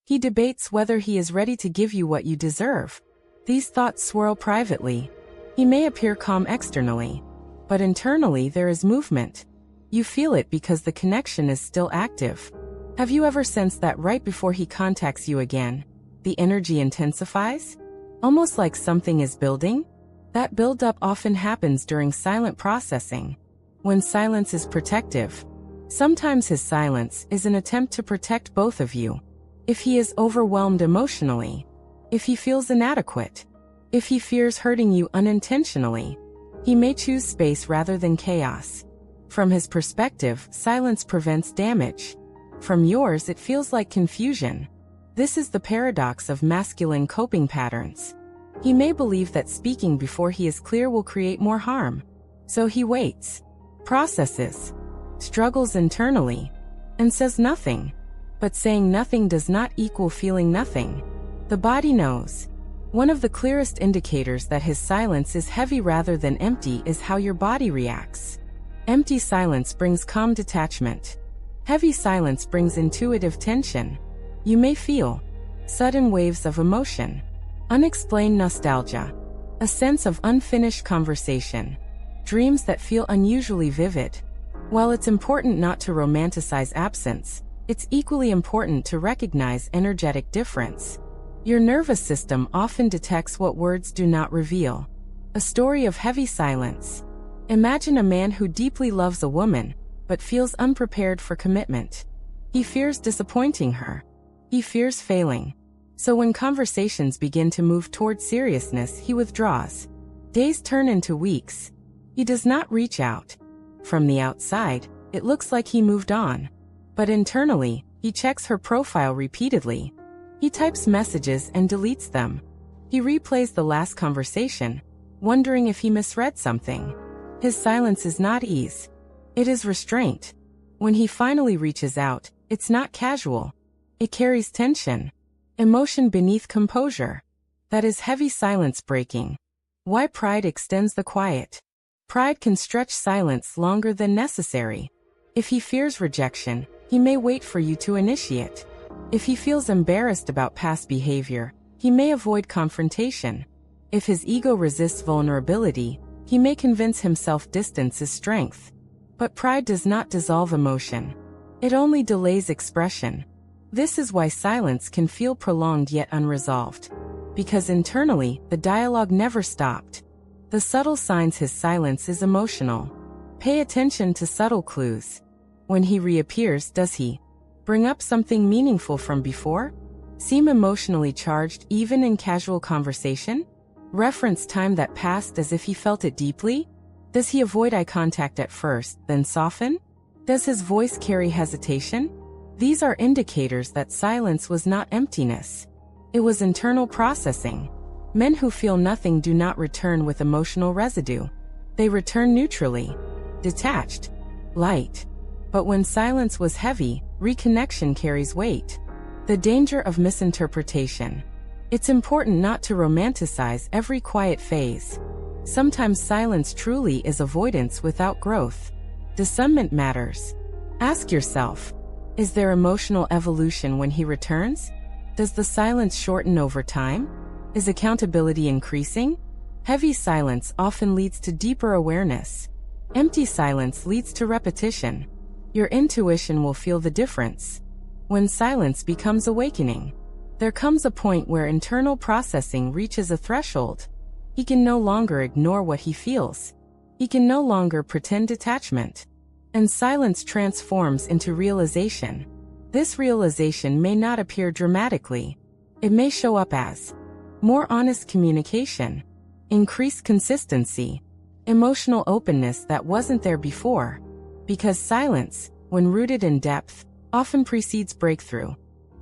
He debates whether he is ready to give you what you deserve. These thoughts swirl privately. He may appear calm externally, but internally there is movement. You feel it because the connection is still active. Have you ever sensed that right before he contacts you again, the energy intensifies? Almost like something is building? That buildup often happens during silent processing, when silence is protective. Sometimes his silence is an attempt to protect both of you. If he is overwhelmed emotionally, if he feels inadequate, if he fears hurting you unintentionally, he may choose space rather than chaos. From his perspective, silence prevents damage. From yours, it feels like confusion. This is the paradox of masculine coping patterns. He may believe that speaking before he is clear will create more harm. So he waits, processes, struggles internally, and says nothing. But saying nothing does not equal feeling nothing. The body knows. One of the clearest indicators that his silence is heavy rather than empty is how your body reacts. Empty silence brings calm detachment. Heavy silence brings intuitive tension. You may feel sudden waves of emotion, unexplained nostalgia, a sense of unfinished conversation, dreams that feel unusually vivid. While it's important not to romanticize absence, it's equally important to recognize energetic difference. Your nervous system often detects what words do not reveal. A story of heavy silence. Imagine a man who deeply loves a woman, but feels unprepared for commitment. He fears disappointing her. He fears failing. So when conversations begin to move toward seriousness, he withdraws. Days turn into weeks. He does not reach out. From the outside, it looks like he moved on. But internally, he checks her profile repeatedly. He types messages and deletes them. He replays the last conversation, wondering if he misread something. His silence is not ease. It is restraint. When he finally reaches out, it's not casual. It carries tension, emotion beneath composure. That is heavy silence breaking. Why pride extends the quiet. Pride can stretch silence longer than necessary. If he fears rejection, he may wait for you to initiate. If he feels embarrassed about past behavior, he may avoid confrontation. If his ego resists vulnerability, he may convince himself distance is strength. But pride does not dissolve emotion. It only delays expression. This is why silence can feel prolonged yet unresolved. Because internally, the dialogue never stopped. The subtle signs his silence is emotional. Pay attention to subtle clues. When he reappears, does he bring up something meaningful from before? Seem emotionally charged even in casual conversation? Reference time that passed as if he felt it deeply? Does he avoid eye contact at first, then soften? Does his voice carry hesitation? These are indicators that silence was not emptiness. It was internal processing. Men who feel nothing do not return with emotional residue. They return neutrally, detached, light. But when silence was heavy, reconnection carries weight. The danger of misinterpretation. It's important not to romanticize every quiet phase. Sometimes silence truly is avoidance without growth. Discernment matters. Ask yourself, is there emotional evolution when he returns? Does the silence shorten over time? Is accountability increasing? Heavy silence often leads to deeper awareness. Empty silence leads to repetition. Your intuition will feel the difference. When silence becomes awakening, there comes a point where internal processing reaches a threshold. He can no longer ignore what he feels. He can no longer pretend detachment. And silence transforms into realization. This realization may not appear dramatically. It may show up as more honest communication, increased consistency, emotional openness that wasn't there before. Because silence, when rooted in depth, often precedes breakthrough.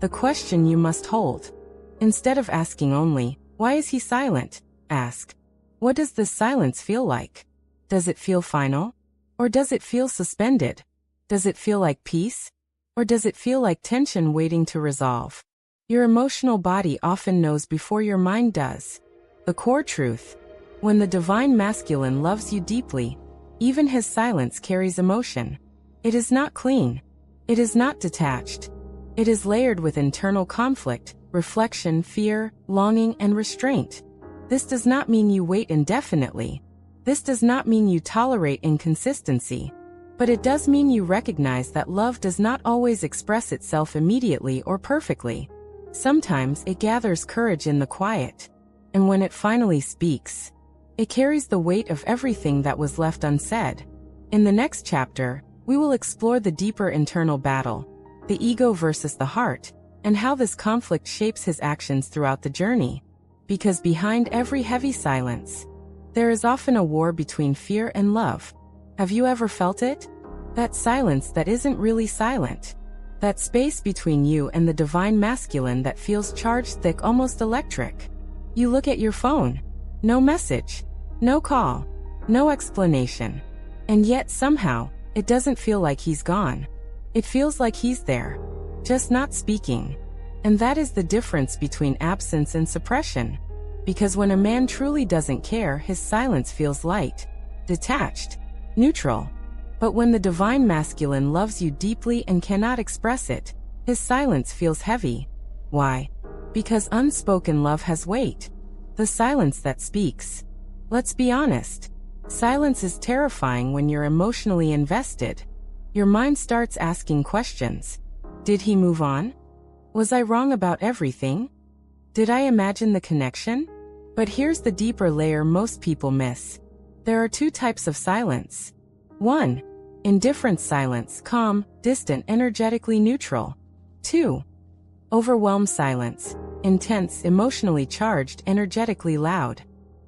The question you must hold. Instead of asking only, why is he silent? Ask, what does this silence feel like? Does it feel final? Or does it feel suspended? Does it feel like peace? Or does it feel like tension waiting to resolve? Your emotional body often knows before your mind does. The core truth. When the divine masculine loves you deeply, even his silence carries emotion. It is not clean. It is not detached. It is layered with internal conflict, reflection, fear, longing, and restraint. This does not mean you wait indefinitely. This does not mean you tolerate inconsistency. But it does mean you recognize that love does not always express itself immediately or perfectly. Sometimes it gathers courage in the quiet. And when it finally speaks, it carries the weight of everything that was left unsaid. In the next chapter, we will explore the deeper internal battle, the ego versus the heart, and how this conflict shapes his actions throughout the journey. Because behind every heavy silence, there is often a war between fear and love. Have you ever felt it? That silence that isn't really silent. That space between you and the divine masculine that feels charged, thick, almost electric. You look at your phone. No message. No call. No explanation. And yet somehow, it doesn't feel like he's gone. It feels like he's there, just not speaking. And that is the difference between absence and suppression. Because when a man truly doesn't care, his silence feels light, detached, neutral. But when the divine masculine loves you deeply and cannot express it, his silence feels heavy. Why? Because unspoken love has weight. The silence that speaks. Let's be honest. Silence is terrifying when you're emotionally invested. Your mind starts asking questions. Did he move on? Was I wrong about everything? Did I imagine the connection? But here's the deeper layer most people miss. There are two types of silence. 1. Indifferent silence, calm, distant, energetically neutral. 2. Overwhelmed silence, intense, emotionally charged, energetically loud.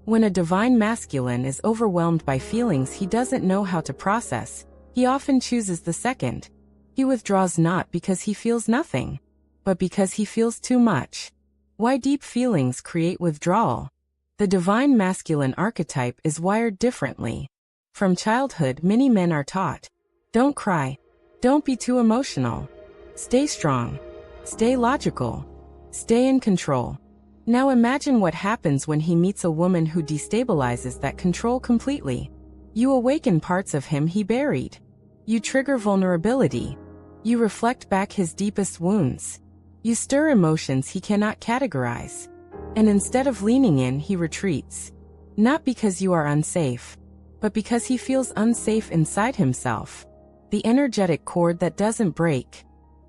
When a divine masculine is overwhelmed by feelings he doesn't know how to process, he often chooses the second. He withdraws not because he feels nothing, but because he feels too much. Why deep feelings create withdrawal? The divine masculine archetype is wired differently. From childhood, many men are taught, don't cry, Don't be too emotional. Stay strong. Stay logical. Stay in control. Now imagine what happens when he meets a woman who destabilizes that control completely. You awaken parts of him he buried. You trigger vulnerability. You reflect back his deepest wounds. You stir emotions he cannot categorize. And instead of leaning in, he retreats. Not because you are unsafe, but because he feels unsafe inside himself. The energetic cord that doesn't break.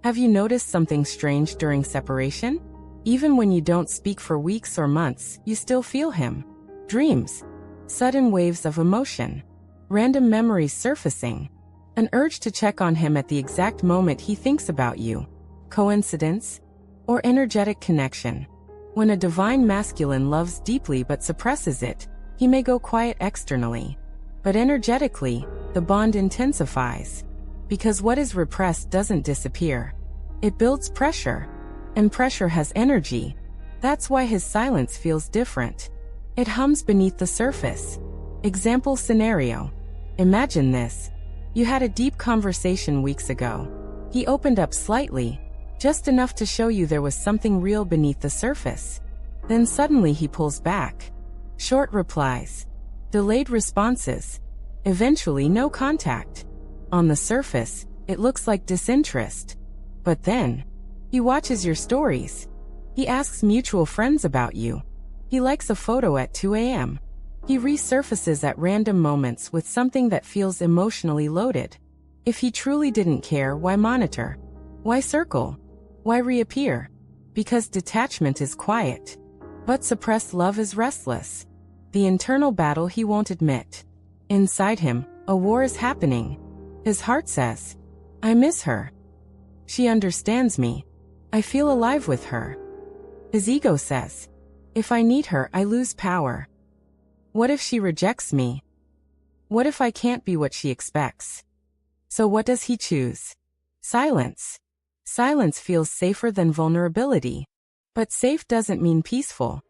Have you noticed something strange during separation? Even when you don't speak for weeks or months, you still feel him. Dreams. Sudden waves of emotion. Random memories surfacing. An urge to check on him at the exact moment he thinks about you. Coincidence? Or energetic connection? When a divine masculine loves deeply but suppresses it, he may go quiet externally. But energetically, the bond intensifies. Because what is repressed doesn't disappear. It builds pressure. And pressure has energy. That's why his silence feels different. It hums beneath the surface. Example scenario. Imagine this. You had a deep conversation weeks ago. He opened up slightly, just enough to show you there was something real beneath the surface. Then suddenly he pulls back. Short replies. Delayed responses. Eventually no contact. On the surface, it looks like disinterest. But then, he watches your stories. He asks mutual friends about you. He likes a photo at 2 a.m. He resurfaces at random moments with something that feels emotionally loaded. If he truly didn't care, why monitor? Why circle? Why reappear? Because detachment is quiet. But suppressed love is restless. The internal battle he won't admit. Inside him, a war is happening. His heart says, I miss her. She understands me. I feel alive with her. His ego says, if I need her, I lose power. What if she rejects me? What if I can't be what she expects? So what does he choose? Silence. Silence feels safer than vulnerability. But safe doesn't mean peaceful.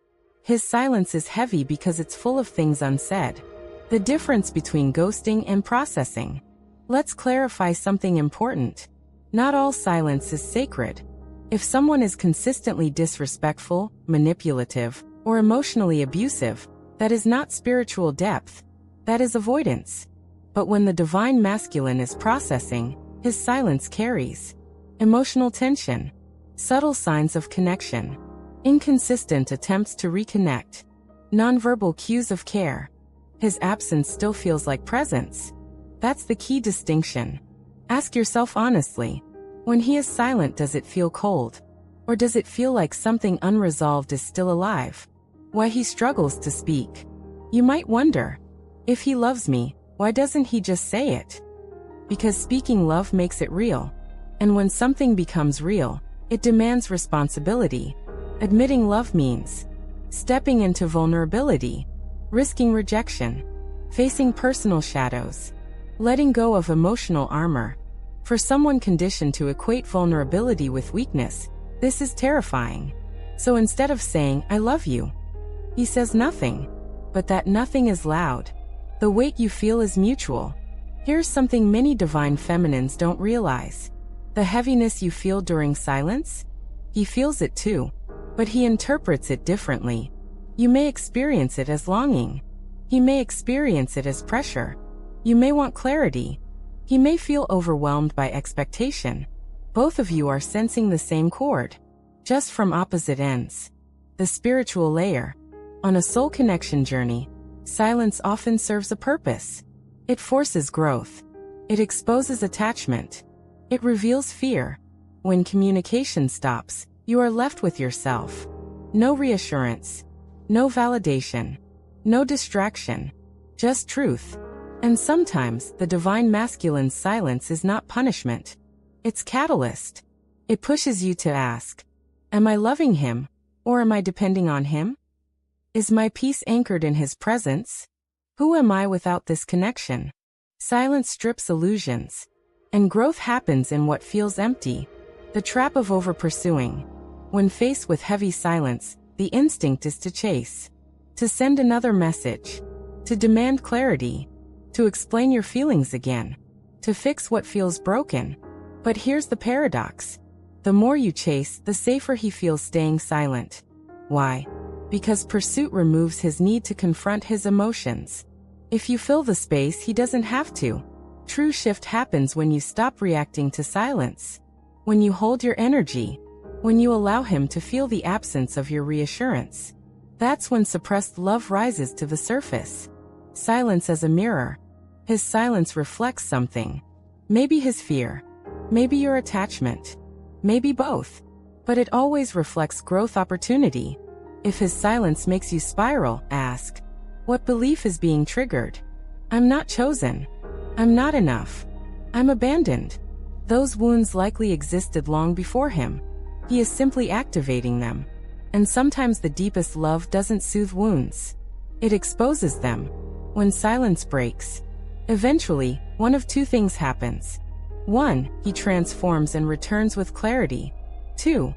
His silence is heavy because it's full of things unsaid. The difference between ghosting and processing. Let's clarify something important. Not all silence is sacred. If someone is consistently disrespectful, manipulative, or emotionally abusive, that is not spiritual depth. That is avoidance. But when the divine masculine is processing, his silence carries emotional tension, subtle signs of connection, inconsistent attempts to reconnect, nonverbal cues of care. His absence still feels like presence. That's the key distinction. Ask yourself honestly, when he is silent, does it feel cold? Or does it feel like something unresolved is still alive? Why he struggles to speak? You might wonder, if he loves me, why doesn't he just say it? Because speaking love makes it real. And when something becomes real, it demands responsibility. Admitting love means stepping into vulnerability, risking rejection, facing personal shadows, letting go of emotional armor. For someone conditioned to equate vulnerability with weakness, this is terrifying. So instead of saying, I love you, he says nothing. But that nothing is loud. The weight you feel is mutual. Here's something many divine feminines don't realize. The heaviness you feel during silence? He feels it too. But he interprets it differently. You may experience it as longing. He may experience it as pressure. You may want clarity. He may feel overwhelmed by expectation. Both of you are sensing the same chord, just from opposite ends. The spiritual layer. On a soul connection journey, silence often serves a purpose. It forces growth. It exposes attachment. It reveals fear. When communication stops, you are left with yourself. No reassurance. No validation. No distraction. Just truth. And sometimes, the divine masculine's silence is not punishment. It's catalyst. It pushes you to ask, am I loving him, or am I depending on him? Is my peace anchored in his presence? Who am I without this connection? Silence strips illusions. And growth happens in what feels empty. The trap of over-pursuing. When faced with heavy silence, the instinct is to chase. To send another message. To demand clarity. To explain your feelings again. To fix what feels broken. But here's the paradox. The more you chase, the safer he feels staying silent. Why? Because pursuit removes his need to confront his emotions. If you fill the space, he doesn't have to. True shift happens when you stop reacting to silence. When you hold your energy. When you allow him to feel the absence of your reassurance. That's when suppressed love rises to the surface. Silence as a mirror. His silence reflects something. Maybe his fear. Maybe your attachment. Maybe both. But it always reflects growth opportunity. If his silence makes you spiral, ask, what belief is being triggered? I'm not chosen. I'm not enough. I'm abandoned. Those wounds likely existed long before him. He is simply activating them. And sometimes the deepest love doesn't soothe wounds. It exposes them. When silence breaks, eventually, one of two things happens. 1. He transforms and returns with clarity. 2.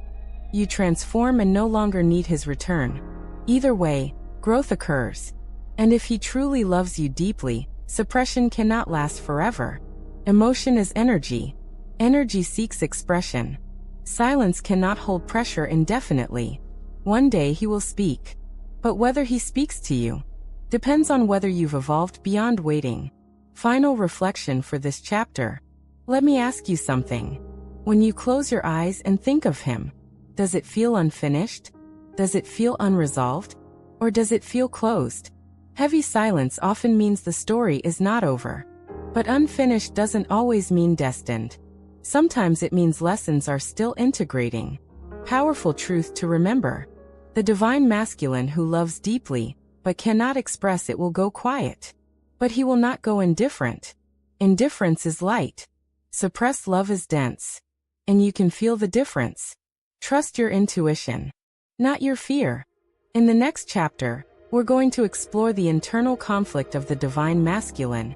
You transform and no longer need his return. Either way, growth occurs. And if he truly loves you deeply, suppression cannot last forever. Emotion is energy. Energy seeks expression. Silence cannot hold pressure indefinitely. One day he will speak. But whether he speaks to you depends on whether you've evolved beyond waiting. Final reflection for this chapter. Let me ask you something. When you close your eyes and think of him, does it feel unfinished? Does it feel unresolved? Or does it feel closed? Heavy silence often means the story is not over. But unfinished doesn't always mean destined. Sometimes it means lessons are still integrating. Powerful truth to remember. The divine masculine who loves deeply, but cannot express it will go quiet. But he will not go indifferent. Indifference is light. Suppressed love is dense. And you can feel the difference. Trust your intuition, not your fear. In the next chapter, we're going to explore the internal conflict of the divine masculine.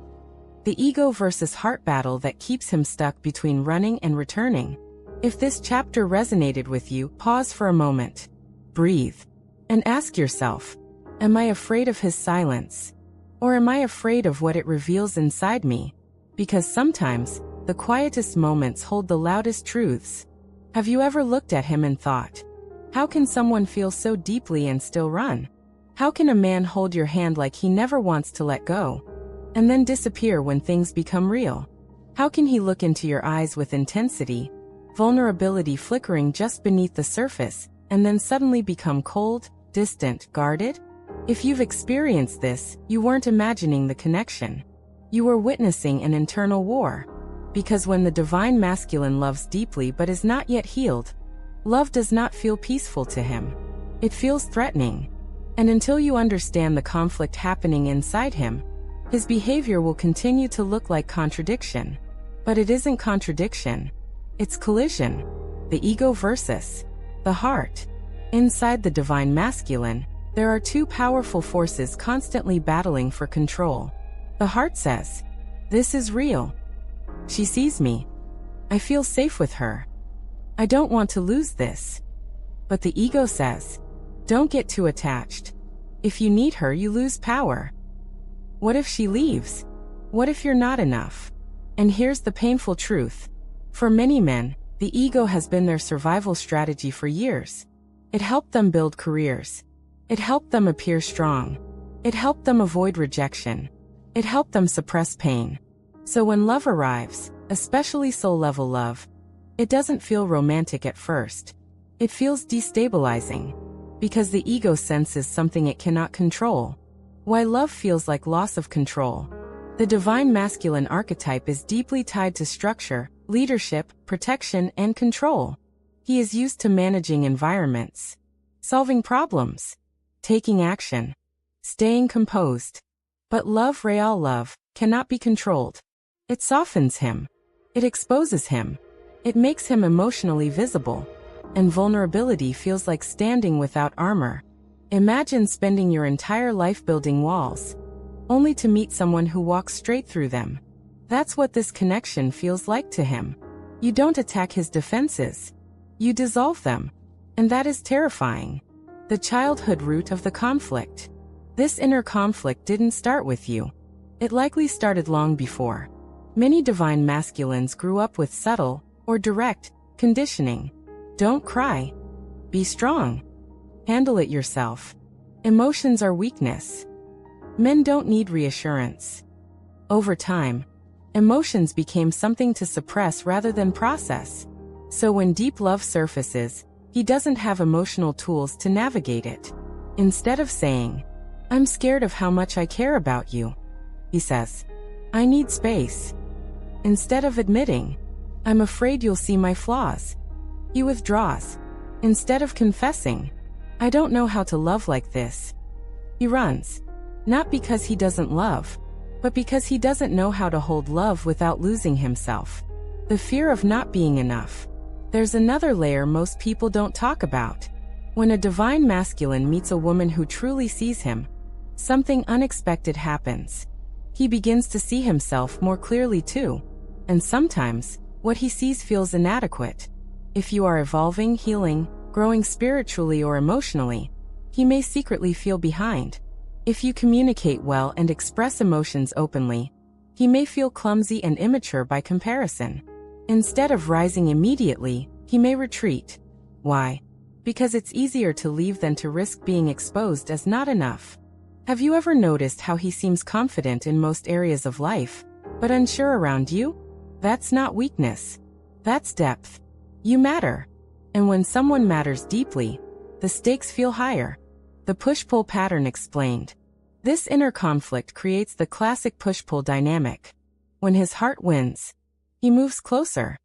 The ego versus heart battle that keeps him stuck between running and returning. If this chapter resonated with you, pause for a moment. Breathe. And ask yourself, am I afraid of his silence? Or am I afraid of what it reveals inside me? Because sometimes, the quietest moments hold the loudest truths. Have you ever looked at him and thought, how can someone feel so deeply and still run? How can a man hold your hand like he never wants to let go, and then disappear when things become real? How can he look into your eyes with intensity, vulnerability flickering just beneath the surface, and then suddenly become cold, distant, guarded? If you've experienced this, you weren't imagining the connection. You were witnessing an internal war. Because when the divine masculine loves deeply but is not yet healed, love does not feel peaceful to him. It feels threatening. And until you understand the conflict happening inside him, his behavior will continue to look like contradiction. But it isn't contradiction. It's collision. The ego versus the heart. Inside the divine masculine, there are two powerful forces constantly battling for control. The heart says, this is real. She sees me. I feel safe with her. I don't want to lose this. But the ego says, don't get too attached. If you need her, you lose power. What if she leaves? What if you're not enough? And here's the painful truth. For many men, the ego has been their survival strategy for years. It helped them build careers. It helped them appear strong. It helped them avoid rejection. It helped them suppress pain. So when love arrives, especially soul-level love, it doesn't feel romantic at first. It feels destabilizing. Because the ego senses something it cannot control. Why love feels like loss of control. The divine masculine archetype is deeply tied to structure, leadership, protection, and control. He is used to managing environments, solving problems, taking action, staying composed. But love, real love, cannot be controlled. It softens him. It exposes him. It makes him emotionally visible. And vulnerability feels like standing without armor. Imagine spending your entire life building walls, only to meet someone who walks straight through them. That's what this connection feels like to him. You don't attack his defenses. You dissolve them. And that is terrifying. The childhood root of the conflict. This inner conflict didn't start with you. It likely started long before. Many divine masculines grew up with subtle, or direct, conditioning. Don't cry. Be strong. Handle it yourself. Emotions are weakness. Men don't need reassurance. Over time, emotions became something to suppress rather than process. So when deep love surfaces, he doesn't have emotional tools to navigate it. Instead of saying, "I'm scared of how much I care about you," he says, "I need space." Instead of admitting, "I'm afraid you'll see my flaws," he withdraws. Instead of confessing, "I don't know how to love like this," he runs. Not because he doesn't love, but because he doesn't know how to hold love without losing himself. The fear of not being enough. There's another layer most people don't talk about. When a divine masculine meets a woman who truly sees him, something unexpected happens. He begins to see himself more clearly too. And sometimes, what he sees feels inadequate. If you are evolving, healing, growing spiritually or emotionally, he may secretly feel behind. If you communicate well and express emotions openly, he may feel clumsy and immature by comparison. Instead of rising immediately, he may retreat. Why? Because it's easier to leave than to risk being exposed as not enough. Have you ever noticed how he seems confident in most areas of life, but unsure around you? That's not weakness. That's depth. You matter. And when someone matters deeply, the stakes feel higher. The push-pull pattern explained. This inner conflict creates the classic push-pull dynamic. When his heart wins, he moves closer.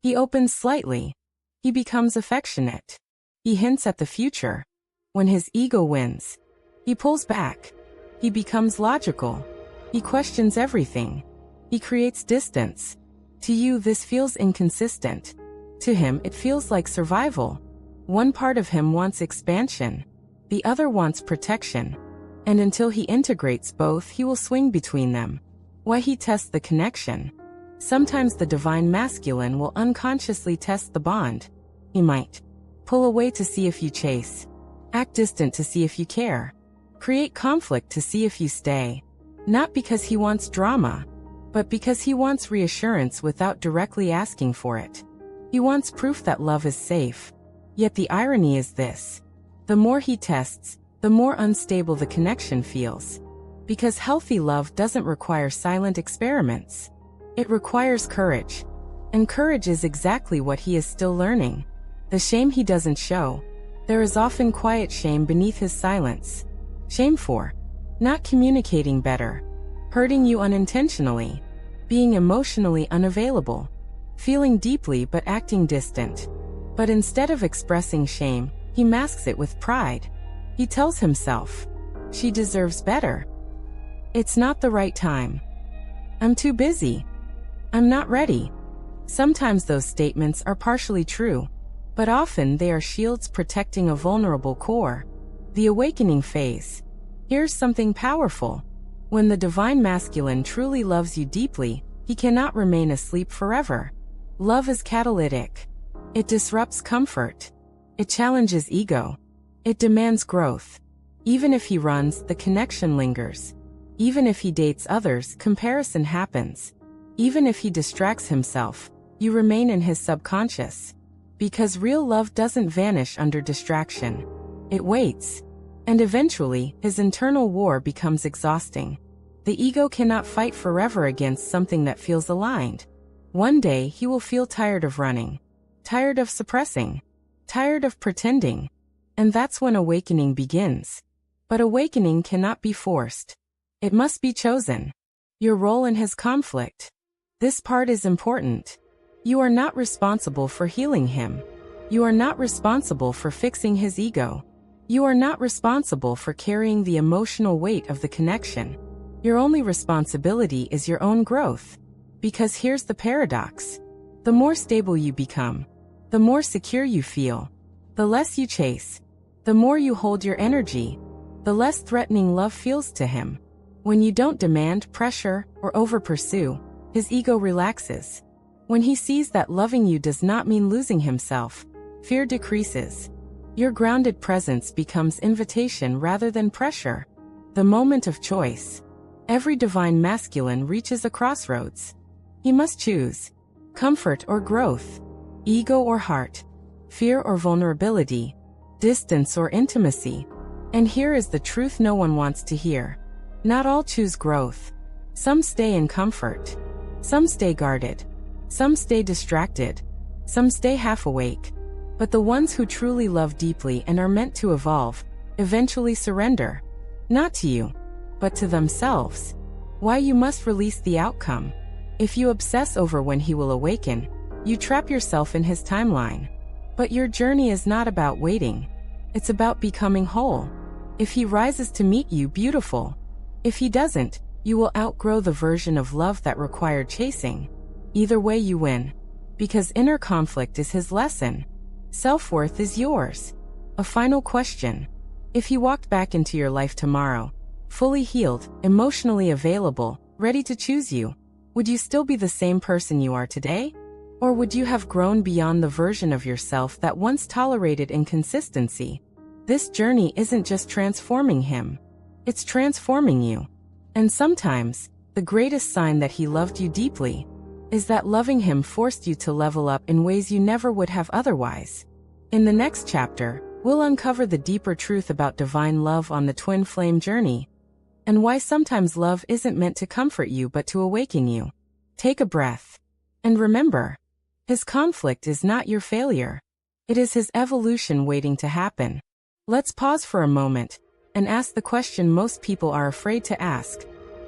He opens slightly. He becomes affectionate. He hints at the future. When his ego wins, he pulls back. He becomes logical. He questions everything. He creates distance. To you, this feels inconsistent. To him, it feels like survival. One part of him wants expansion. The other wants protection. And until he integrates both, he will swing between them. Why he tests the connection. Sometimes the divine masculine will unconsciously test the bond. He might pull away to see if you chase. Act distant to see if you care. Create conflict to see if you stay. Not because he wants drama, but because he wants reassurance without directly asking for it. He wants proof that love is safe. Yet the irony is this. The more he tests, the more unstable the connection feels. Because healthy love doesn't require silent experiments. It requires courage. And courage is exactly what he is still learning. The shame he doesn't show. There is often quiet shame beneath his silence. Shame for not communicating better, hurting you unintentionally, being emotionally unavailable, feeling deeply but acting distant. But instead of expressing shame, he masks it with pride. He tells himself, "She deserves better. It's not the right time. I'm too busy. I'm not ready." Sometimes those statements are partially true, but often they are shields protecting a vulnerable core. The awakening phase. Here's something powerful. When the divine masculine truly loves you deeply, he cannot remain asleep forever. Love is catalytic. It disrupts comfort. It challenges ego. It demands growth. Even if he runs, the connection lingers. Even if he dates others, comparison happens. Even if he distracts himself, you remain in his subconscious. Because real love doesn't vanish under distraction. It waits. And eventually, his internal war becomes exhausting. The ego cannot fight forever against something that feels aligned. One day, he will feel tired of running. Tired of suppressing. Tired of pretending. And that's when awakening begins. But awakening cannot be forced. It must be chosen. Your role in his conflict. This part is important. You are not responsible for healing him. You are not responsible for fixing his ego. You are not responsible for carrying the emotional weight of the connection. Your only responsibility is your own growth. Because here's the paradox. The more stable you become, the more secure you feel, the less you chase, the more you hold your energy, the less threatening love feels to him. When you don't demand, pressure, or over-pursue, his ego relaxes. When he sees that loving you does not mean losing himself, fear decreases. Your grounded presence becomes invitation rather than pressure. The moment of choice. Every divine masculine reaches a crossroads. He must choose comfort or growth, ego or heart, fear or vulnerability, distance or intimacy. And here is the truth no one wants to hear. Not all choose growth. Some stay in comfort. Some stay guarded. Some stay distracted. Some stay half awake. But the ones who truly love deeply and are meant to evolve, eventually surrender. Not to you, but to themselves. Why you must release the outcome. If you obsess over when he will awaken, you trap yourself in his timeline. But your journey is not about waiting. It's about becoming whole. If he rises to meet you, beautiful. If he doesn't, you will outgrow the version of love that required chasing. Either way you win. Because inner conflict is his lesson. Self-worth is yours. A final question. If he walked back into your life tomorrow, fully healed, emotionally available, ready to choose you, would you still be the same person you are today? Or would you have grown beyond the version of yourself that once tolerated inconsistency? This journey isn't just transforming him. It's transforming you. And sometimes, the greatest sign that he loved you deeply is that loving him forced you to level up in ways you never would have otherwise. In the next chapter, we'll uncover the deeper truth about divine love on the twin flame journey, and why sometimes love isn't meant to comfort you but to awaken you. Take a breath. And remember, his conflict is not your failure. It is his evolution waiting to happen. Let's pause for a moment and ask the question most people are afraid to ask.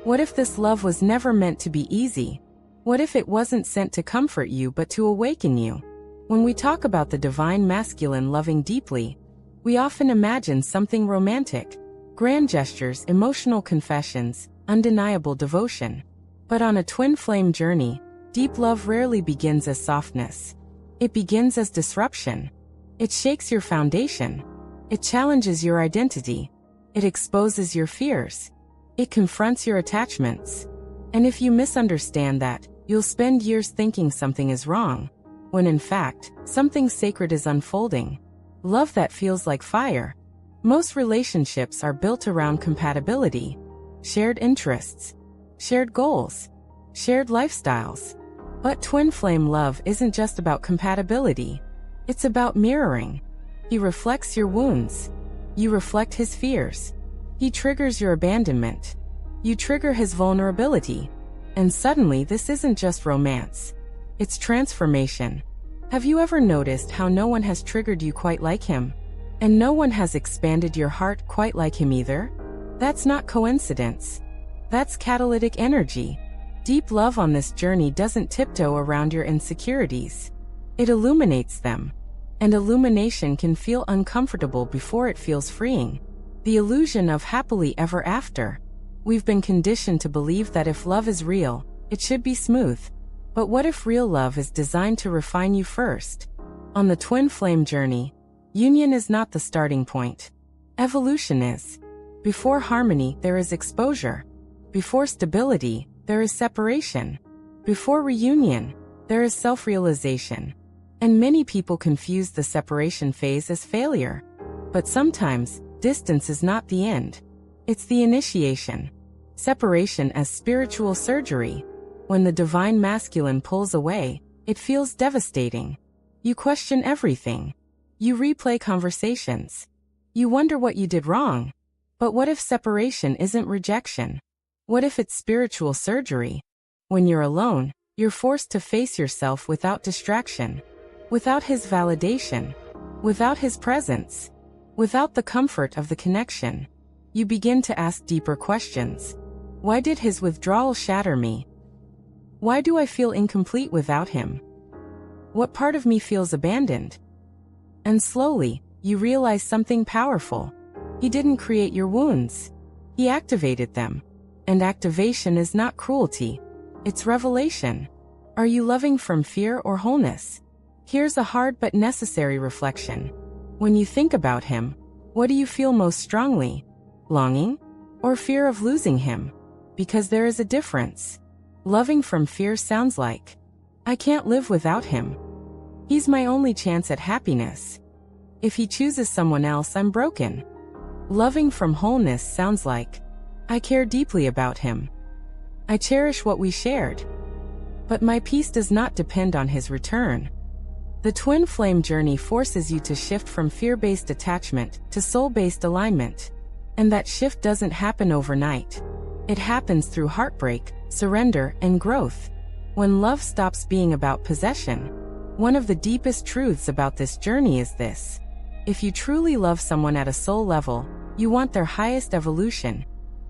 What if this love was never meant to be easy? What if it wasn't sent to comfort you but to awaken you? When we talk about the divine masculine loving deeply, we often imagine something romantic, grand gestures, emotional confessions, undeniable devotion. But on a twin flame journey, deep love rarely begins as softness. It begins as disruption. It shakes your foundation. It challenges your identity. It exposes your fears. It confronts your attachments. And if you misunderstand that, you'll spend years thinking something is wrong, when in fact, something sacred is unfolding. Love that feels like fire. Most relationships are built around compatibility, shared interests, shared goals, shared lifestyles. But twin flame love isn't just about compatibility. It's about mirroring. He reflects your wounds. You reflect his fears. He triggers your abandonment. You trigger his vulnerability. And suddenly this isn't just romance. It's transformation. Have you ever noticed how no one has triggered you quite like him? And no one has expanded your heart quite like him either? That's not coincidence. That's catalytic energy. Deep love on this journey doesn't tiptoe around your insecurities. It illuminates them. And illumination can feel uncomfortable before it feels freeing. The illusion of happily ever after. We've been conditioned to believe that if love is real, it should be smooth. But what if real love is designed to refine you first? On the twin flame journey, union is not the starting point. Evolution is. Before harmony, there is exposure. Before stability, there is separation. Before reunion, there is self-realization. And many people confuse the separation phase as failure. But sometimes, distance is not the end. It's the initiation. Separation as spiritual surgery. When the divine masculine pulls away, it feels devastating. You question everything. You replay conversations. You wonder what you did wrong. But what if separation isn't rejection? What if it's spiritual surgery? When you're alone, you're forced to face yourself without distraction. Without his validation. Without his presence. Without the comfort of the connection. You begin to ask deeper questions. Why did his withdrawal shatter me? Why do I feel incomplete without him? What part of me feels abandoned? And slowly, you realize something powerful. He didn't create your wounds. He activated them. And activation is not cruelty. It's revelation. Are you loving from fear or wholeness? Here's a hard but necessary reflection. When you think about him, what do you feel most strongly? Longing? Or fear of losing him? Because there is a difference. Loving from fear sounds like, I can't live without him. He's my only chance at happiness. If he chooses someone else, I'm broken. Loving from wholeness sounds like, I care deeply about him. I cherish what we shared. But my peace does not depend on his return. The twin flame journey forces you to shift from fear-based attachment to soul-based alignment. And that shift doesn't happen overnight. It happens through heartbreak, surrender, and growth. When love stops being about possession, one of the deepest truths about this journey is this. If you truly love someone at a soul level, you want their highest evolution,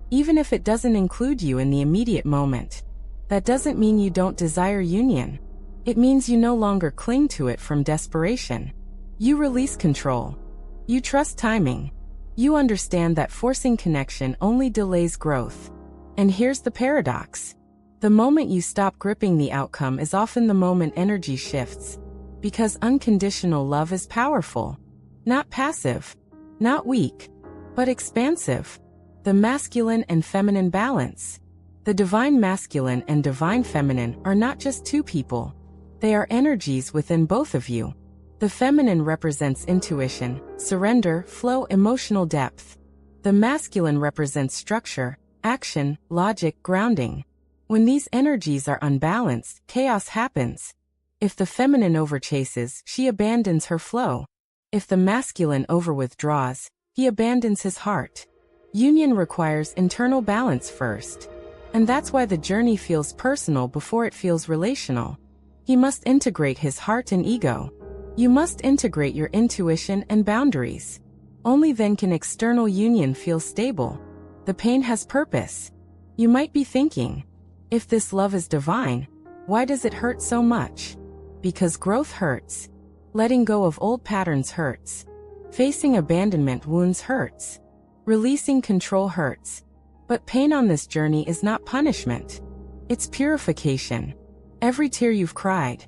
even if it doesn't include you in the immediate moment. That doesn't mean you don't desire union. It means you no longer cling to it from desperation. You release control. You trust timing. You understand that forcing connection only delays growth. And here's the paradox. The moment you stop gripping the outcome is often the moment energy shifts. Because unconditional love is powerful. Not passive. Not weak. But expansive. The masculine and feminine balance. The divine masculine and divine feminine are not just two people. They are energies within both of you. The feminine represents intuition, surrender, flow, emotional depth. The masculine represents structure, action, logic, grounding. When these energies are unbalanced, chaos happens. If the feminine overchases, she abandons her flow. If the masculine overwithdraws, he abandons his heart. Union requires internal balance first. And that's why the journey feels personal before it feels relational. He must integrate his heart and ego. You must integrate your intuition and boundaries. Only then can external union feel stable. The pain has purpose. You might be thinking, if this love is divine, why does it hurt so much? Because growth hurts. Letting go of old patterns hurts. Facing abandonment wounds hurts. Releasing control hurts. But pain on this journey is not punishment. It's purification. Every tear you've cried.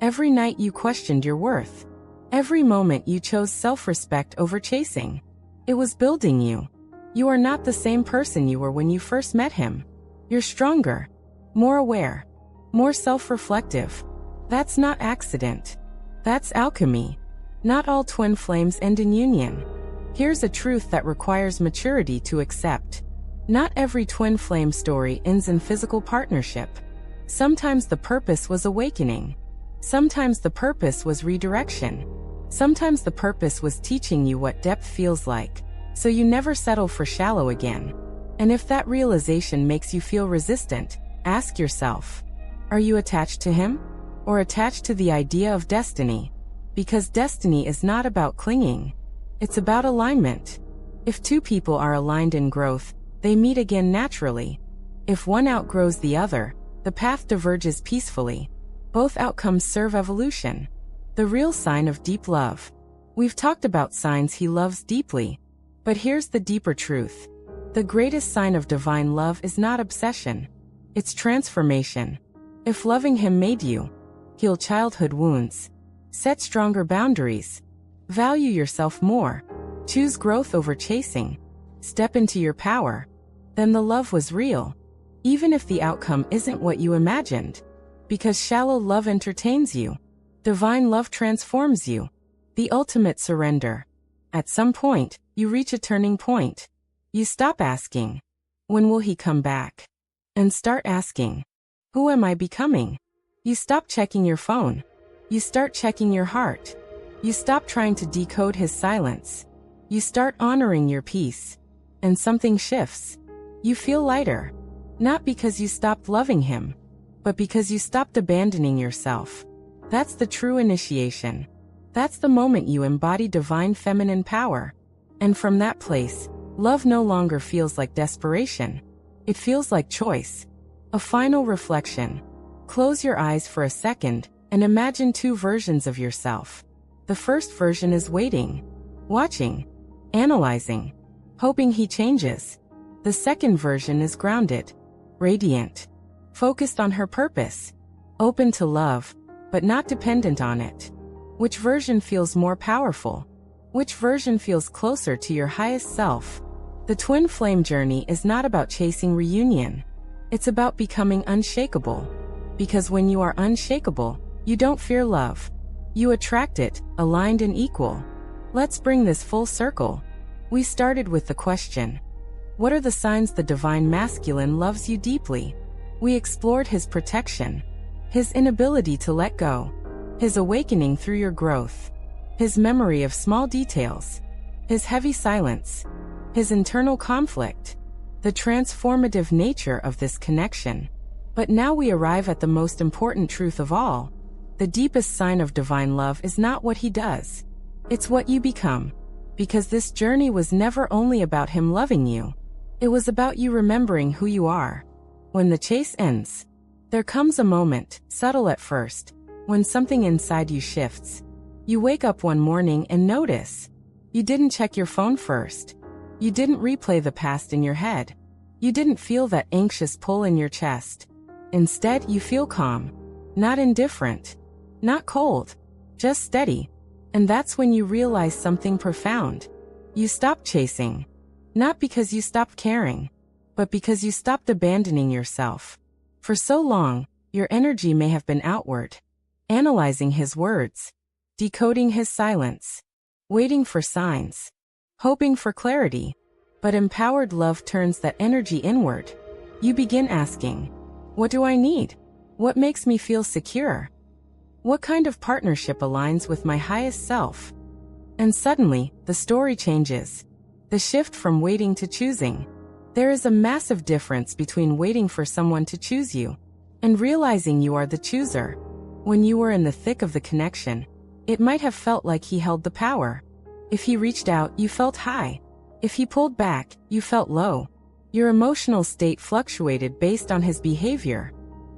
Every night you questioned your worth. Every moment you chose self-respect over chasing. It was building you. You are not the same person you were when you first met him. You're stronger. More aware. More self-reflective. That's not accident. That's alchemy. Not all twin flames end in union. Here's a truth that requires maturity to accept. Not every twin flame story ends in physical partnership. Sometimes the purpose was awakening. Sometimes the purpose was redirection. Sometimes the purpose was teaching you what depth feels like, so you never settle for shallow again. And if that realization makes you feel resistant, ask yourself, are you attached to him? Or attached to the idea of destiny? Because destiny is not about clinging. It's about alignment. If two people are aligned in growth, they meet again naturally. If one outgrows the other, the path diverges peacefully. Both outcomes serve evolution. The real sign of deep love. We've talked about signs he loves deeply. But here's the deeper truth. The greatest sign of divine love is not obsession. It's transformation. If loving him made you heal childhood wounds, set stronger boundaries, value yourself more, choose growth over chasing, step into your power, then the love was real. Even if the outcome isn't what you imagined. Because shallow love entertains you. Divine love transforms you. The ultimate surrender. At some point, you reach a turning point. You stop asking, when will he come back? And start asking, who am I becoming? You stop checking your phone. You start checking your heart. You stop trying to decode his silence. You start honoring your peace. And something shifts. You feel lighter. Not because you stopped loving him, but because you stopped abandoning yourself. That's the true initiation. That's the moment you embody divine feminine power. And from that place, love no longer feels like desperation. It feels like choice. A final reflection. Close your eyes for a second and imagine two versions of yourself. The first version is waiting, watching, analyzing, hoping he changes. The second version is grounded, radiant, focused on her purpose, open to love, but not dependent on it. Which version feels more powerful? Which version feels closer to your highest self? The twin flame journey is not about chasing reunion. It's about becoming unshakable. Because when you are unshakable, you don't fear love. You attract it, aligned and equal. Let's bring this full circle. We started with the question, what are the signs the divine masculine loves you deeply? We explored his protection, his inability to let go, his awakening through your growth, his memory of small details, his heavy silence, his internal conflict, the transformative nature of this connection. But now we arrive at the most important truth of all. The deepest sign of divine love is not what he does. It's what you become. Because this journey was never only about him loving you. It was about you remembering who you are. When the chase ends, there comes a moment, subtle at first, when something inside you shifts. You wake up one morning and notice. You didn't check your phone first. You didn't replay the past in your head. You didn't feel that anxious pull in your chest. Instead, you feel calm. Not indifferent. Not cold. Just steady. And that's when you realize something profound. You stop chasing. Not because you stopped caring, but because you stopped abandoning yourself. For so long, your energy may have been outward, analyzing his words, decoding his silence, waiting for signs, hoping for clarity. But empowered love turns that energy inward. You begin asking, what do I need? What makes me feel secure? What kind of partnership aligns with my highest self? And suddenly, the story changes. The shift from waiting to choosing. There is a massive difference between waiting for someone to choose you and realizing you are the chooser. When you were in the thick of the connection, it might have felt like he held the power. If he reached out, you felt high. If he pulled back, you felt low. Your emotional state fluctuated based on his behavior.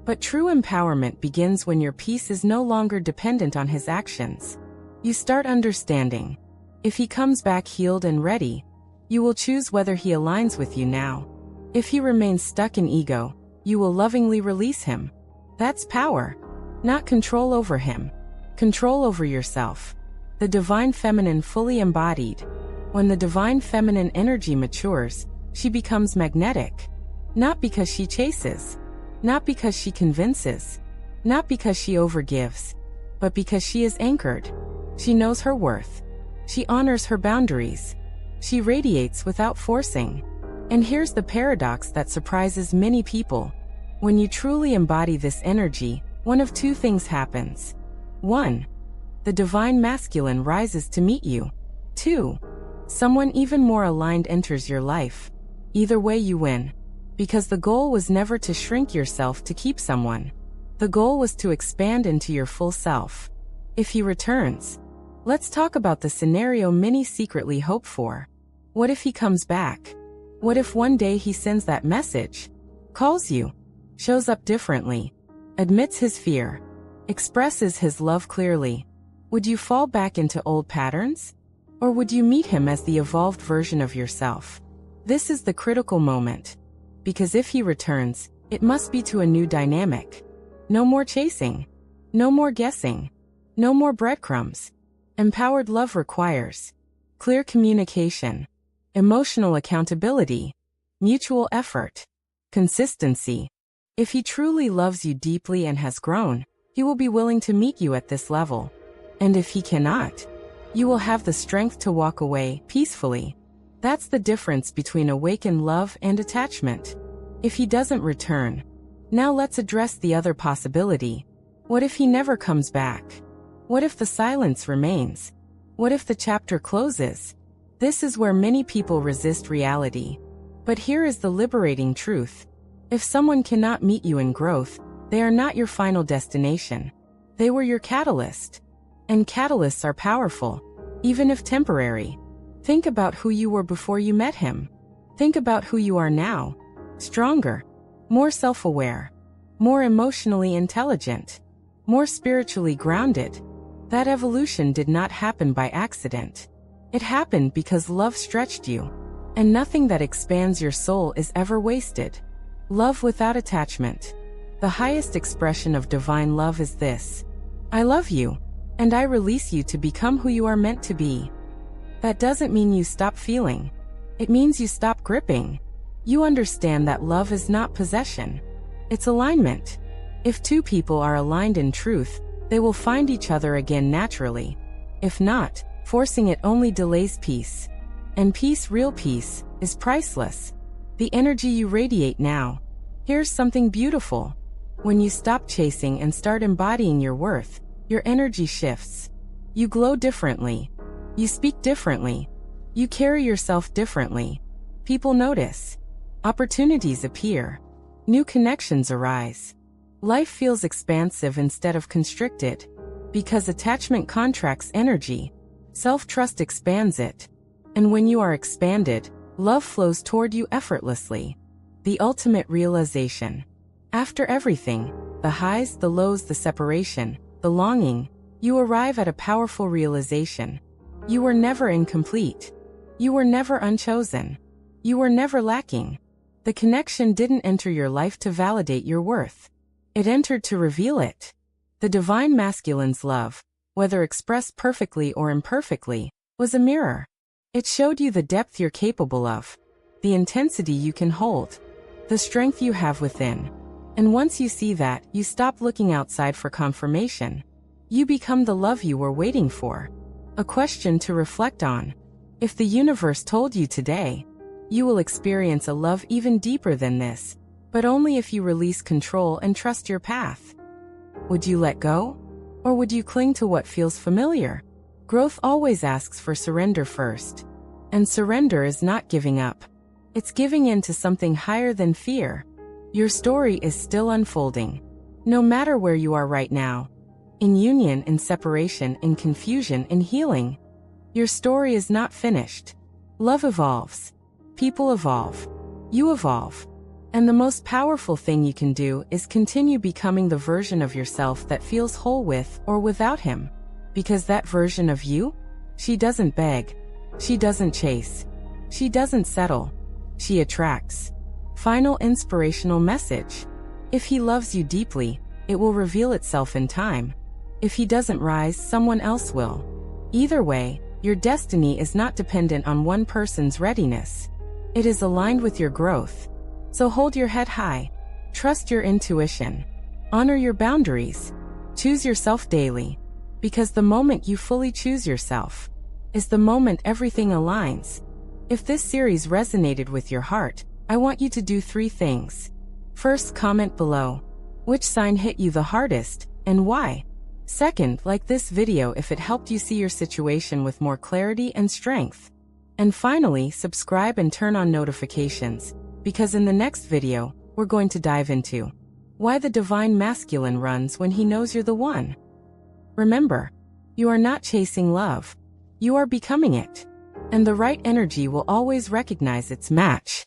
But true empowerment begins when your peace is no longer dependent on his actions. You start understanding. If he comes back healed and ready, you will choose whether he aligns with you now. If he remains stuck in ego, you will lovingly release him. That's power. Not control over him. Control over yourself. The divine feminine fully embodied. When the divine feminine energy matures, she becomes magnetic. Not because she chases. Not because she convinces. Not because she overgives. But because she is anchored. She knows her worth. She honors her boundaries. She radiates without forcing. And here's the paradox that surprises many people. When you truly embody this energy, one of two things happens. 1. The divine masculine rises to meet you. 2. Someone even more aligned enters your life. Either way you win. Because the goal was never to shrink yourself to keep someone. The goal was to expand into your full self. If he returns, let's talk about the scenario many secretly hope for. What if he comes back? What if one day he sends that message, calls you, shows up differently, admits his fear, expresses his love clearly? Would you fall back into old patterns? Or would you meet him as the evolved version of yourself? This is the critical moment. Because if he returns, it must be to a new dynamic. No more chasing. No more guessing. No more breadcrumbs. Empowered love requires clear communication, emotional accountability, mutual effort, consistency. If he truly loves you deeply and has grown, he will be willing to meet you at this level. And if he cannot, you will have the strength to walk away peacefully. That's the difference between awakened love and attachment. If he doesn't return, now let's address the other possibility. What if he never comes back? What if the silence remains? What if the chapter closes? This is where many people resist reality. But here is the liberating truth. If someone cannot meet you in growth, they are not your final destination. They were your catalyst. And catalysts are powerful, even if temporary. Think about who you were before you met him. Think about who you are now. Stronger, more self-aware, more emotionally intelligent, more spiritually grounded. That evolution did not happen by accident. It happened because love stretched you. And nothing that expands your soul is ever wasted. Love without attachment. The highest expression of divine love is this: I love you, and I release you to become who you are meant to be. That doesn't mean you stop feeling. It means you stop gripping. You understand that love is not possession. It's alignment. If two people are aligned in truth, they will find each other again naturally. If not, forcing it only delays peace. And peace, real peace, is priceless. The energy you radiate now. Here's something beautiful. When you stop chasing and start embodying your worth, Your energy shifts. You glow differently. You speak differently. You carry yourself differently. People notice. Opportunities appear. New connections arise. Life feels expansive instead of constricted. Because attachment contracts energy, self-trust expands it. And when you are expanded, love flows toward you effortlessly. The ultimate realization. After everything, the highs, the lows, the separation, the longing, you arrive at a powerful realization. You were never incomplete. You were never unchosen. You were never lacking. The connection didn't enter your life to validate your worth. It entered to reveal it. The divine masculine's love, whether expressed perfectly or imperfectly, was a mirror. It showed you the depth you're capable of, the intensity you can hold, the strength you have within. And once you see that, you stop looking outside for confirmation. You become the love you were waiting for. A question to reflect on. If the universe told you today, you will experience a love even deeper than this, but only if you release control and trust your path. Would you let go? Or would you cling to what feels familiar? Growth always asks for surrender first. And surrender is not giving up. It's giving in to something higher than fear. Your story is still unfolding. No matter where you are right now. In union, in separation, in confusion, in healing. Your story is not finished. Love evolves. People evolve. You evolve. And the most powerful thing you can do is continue becoming the version of yourself that feels whole with or without him. Because that version of you, she doesn't beg. She doesn't chase. She doesn't settle. She attracts. Final inspirational message. If he loves you deeply, it will reveal itself in time. If he doesn't rise, someone else will. Either way, your destiny is not dependent on one person's readiness. It is aligned with your growth. So hold your head high. Trust your intuition. Honor your boundaries. Choose yourself daily. Because the moment you fully choose yourself is the moment everything aligns. If this series resonated with your heart, I want you to do 3 things. First, comment below. Which sign hit you the hardest, and why? Second, like this video if it helped you see your situation with more clarity and strength. And finally, subscribe and turn on notifications, because in the next video, we're going to dive into why the divine masculine runs when he knows you're the one. Remember, you are not chasing love. You are becoming it. And the right energy will always recognize its match.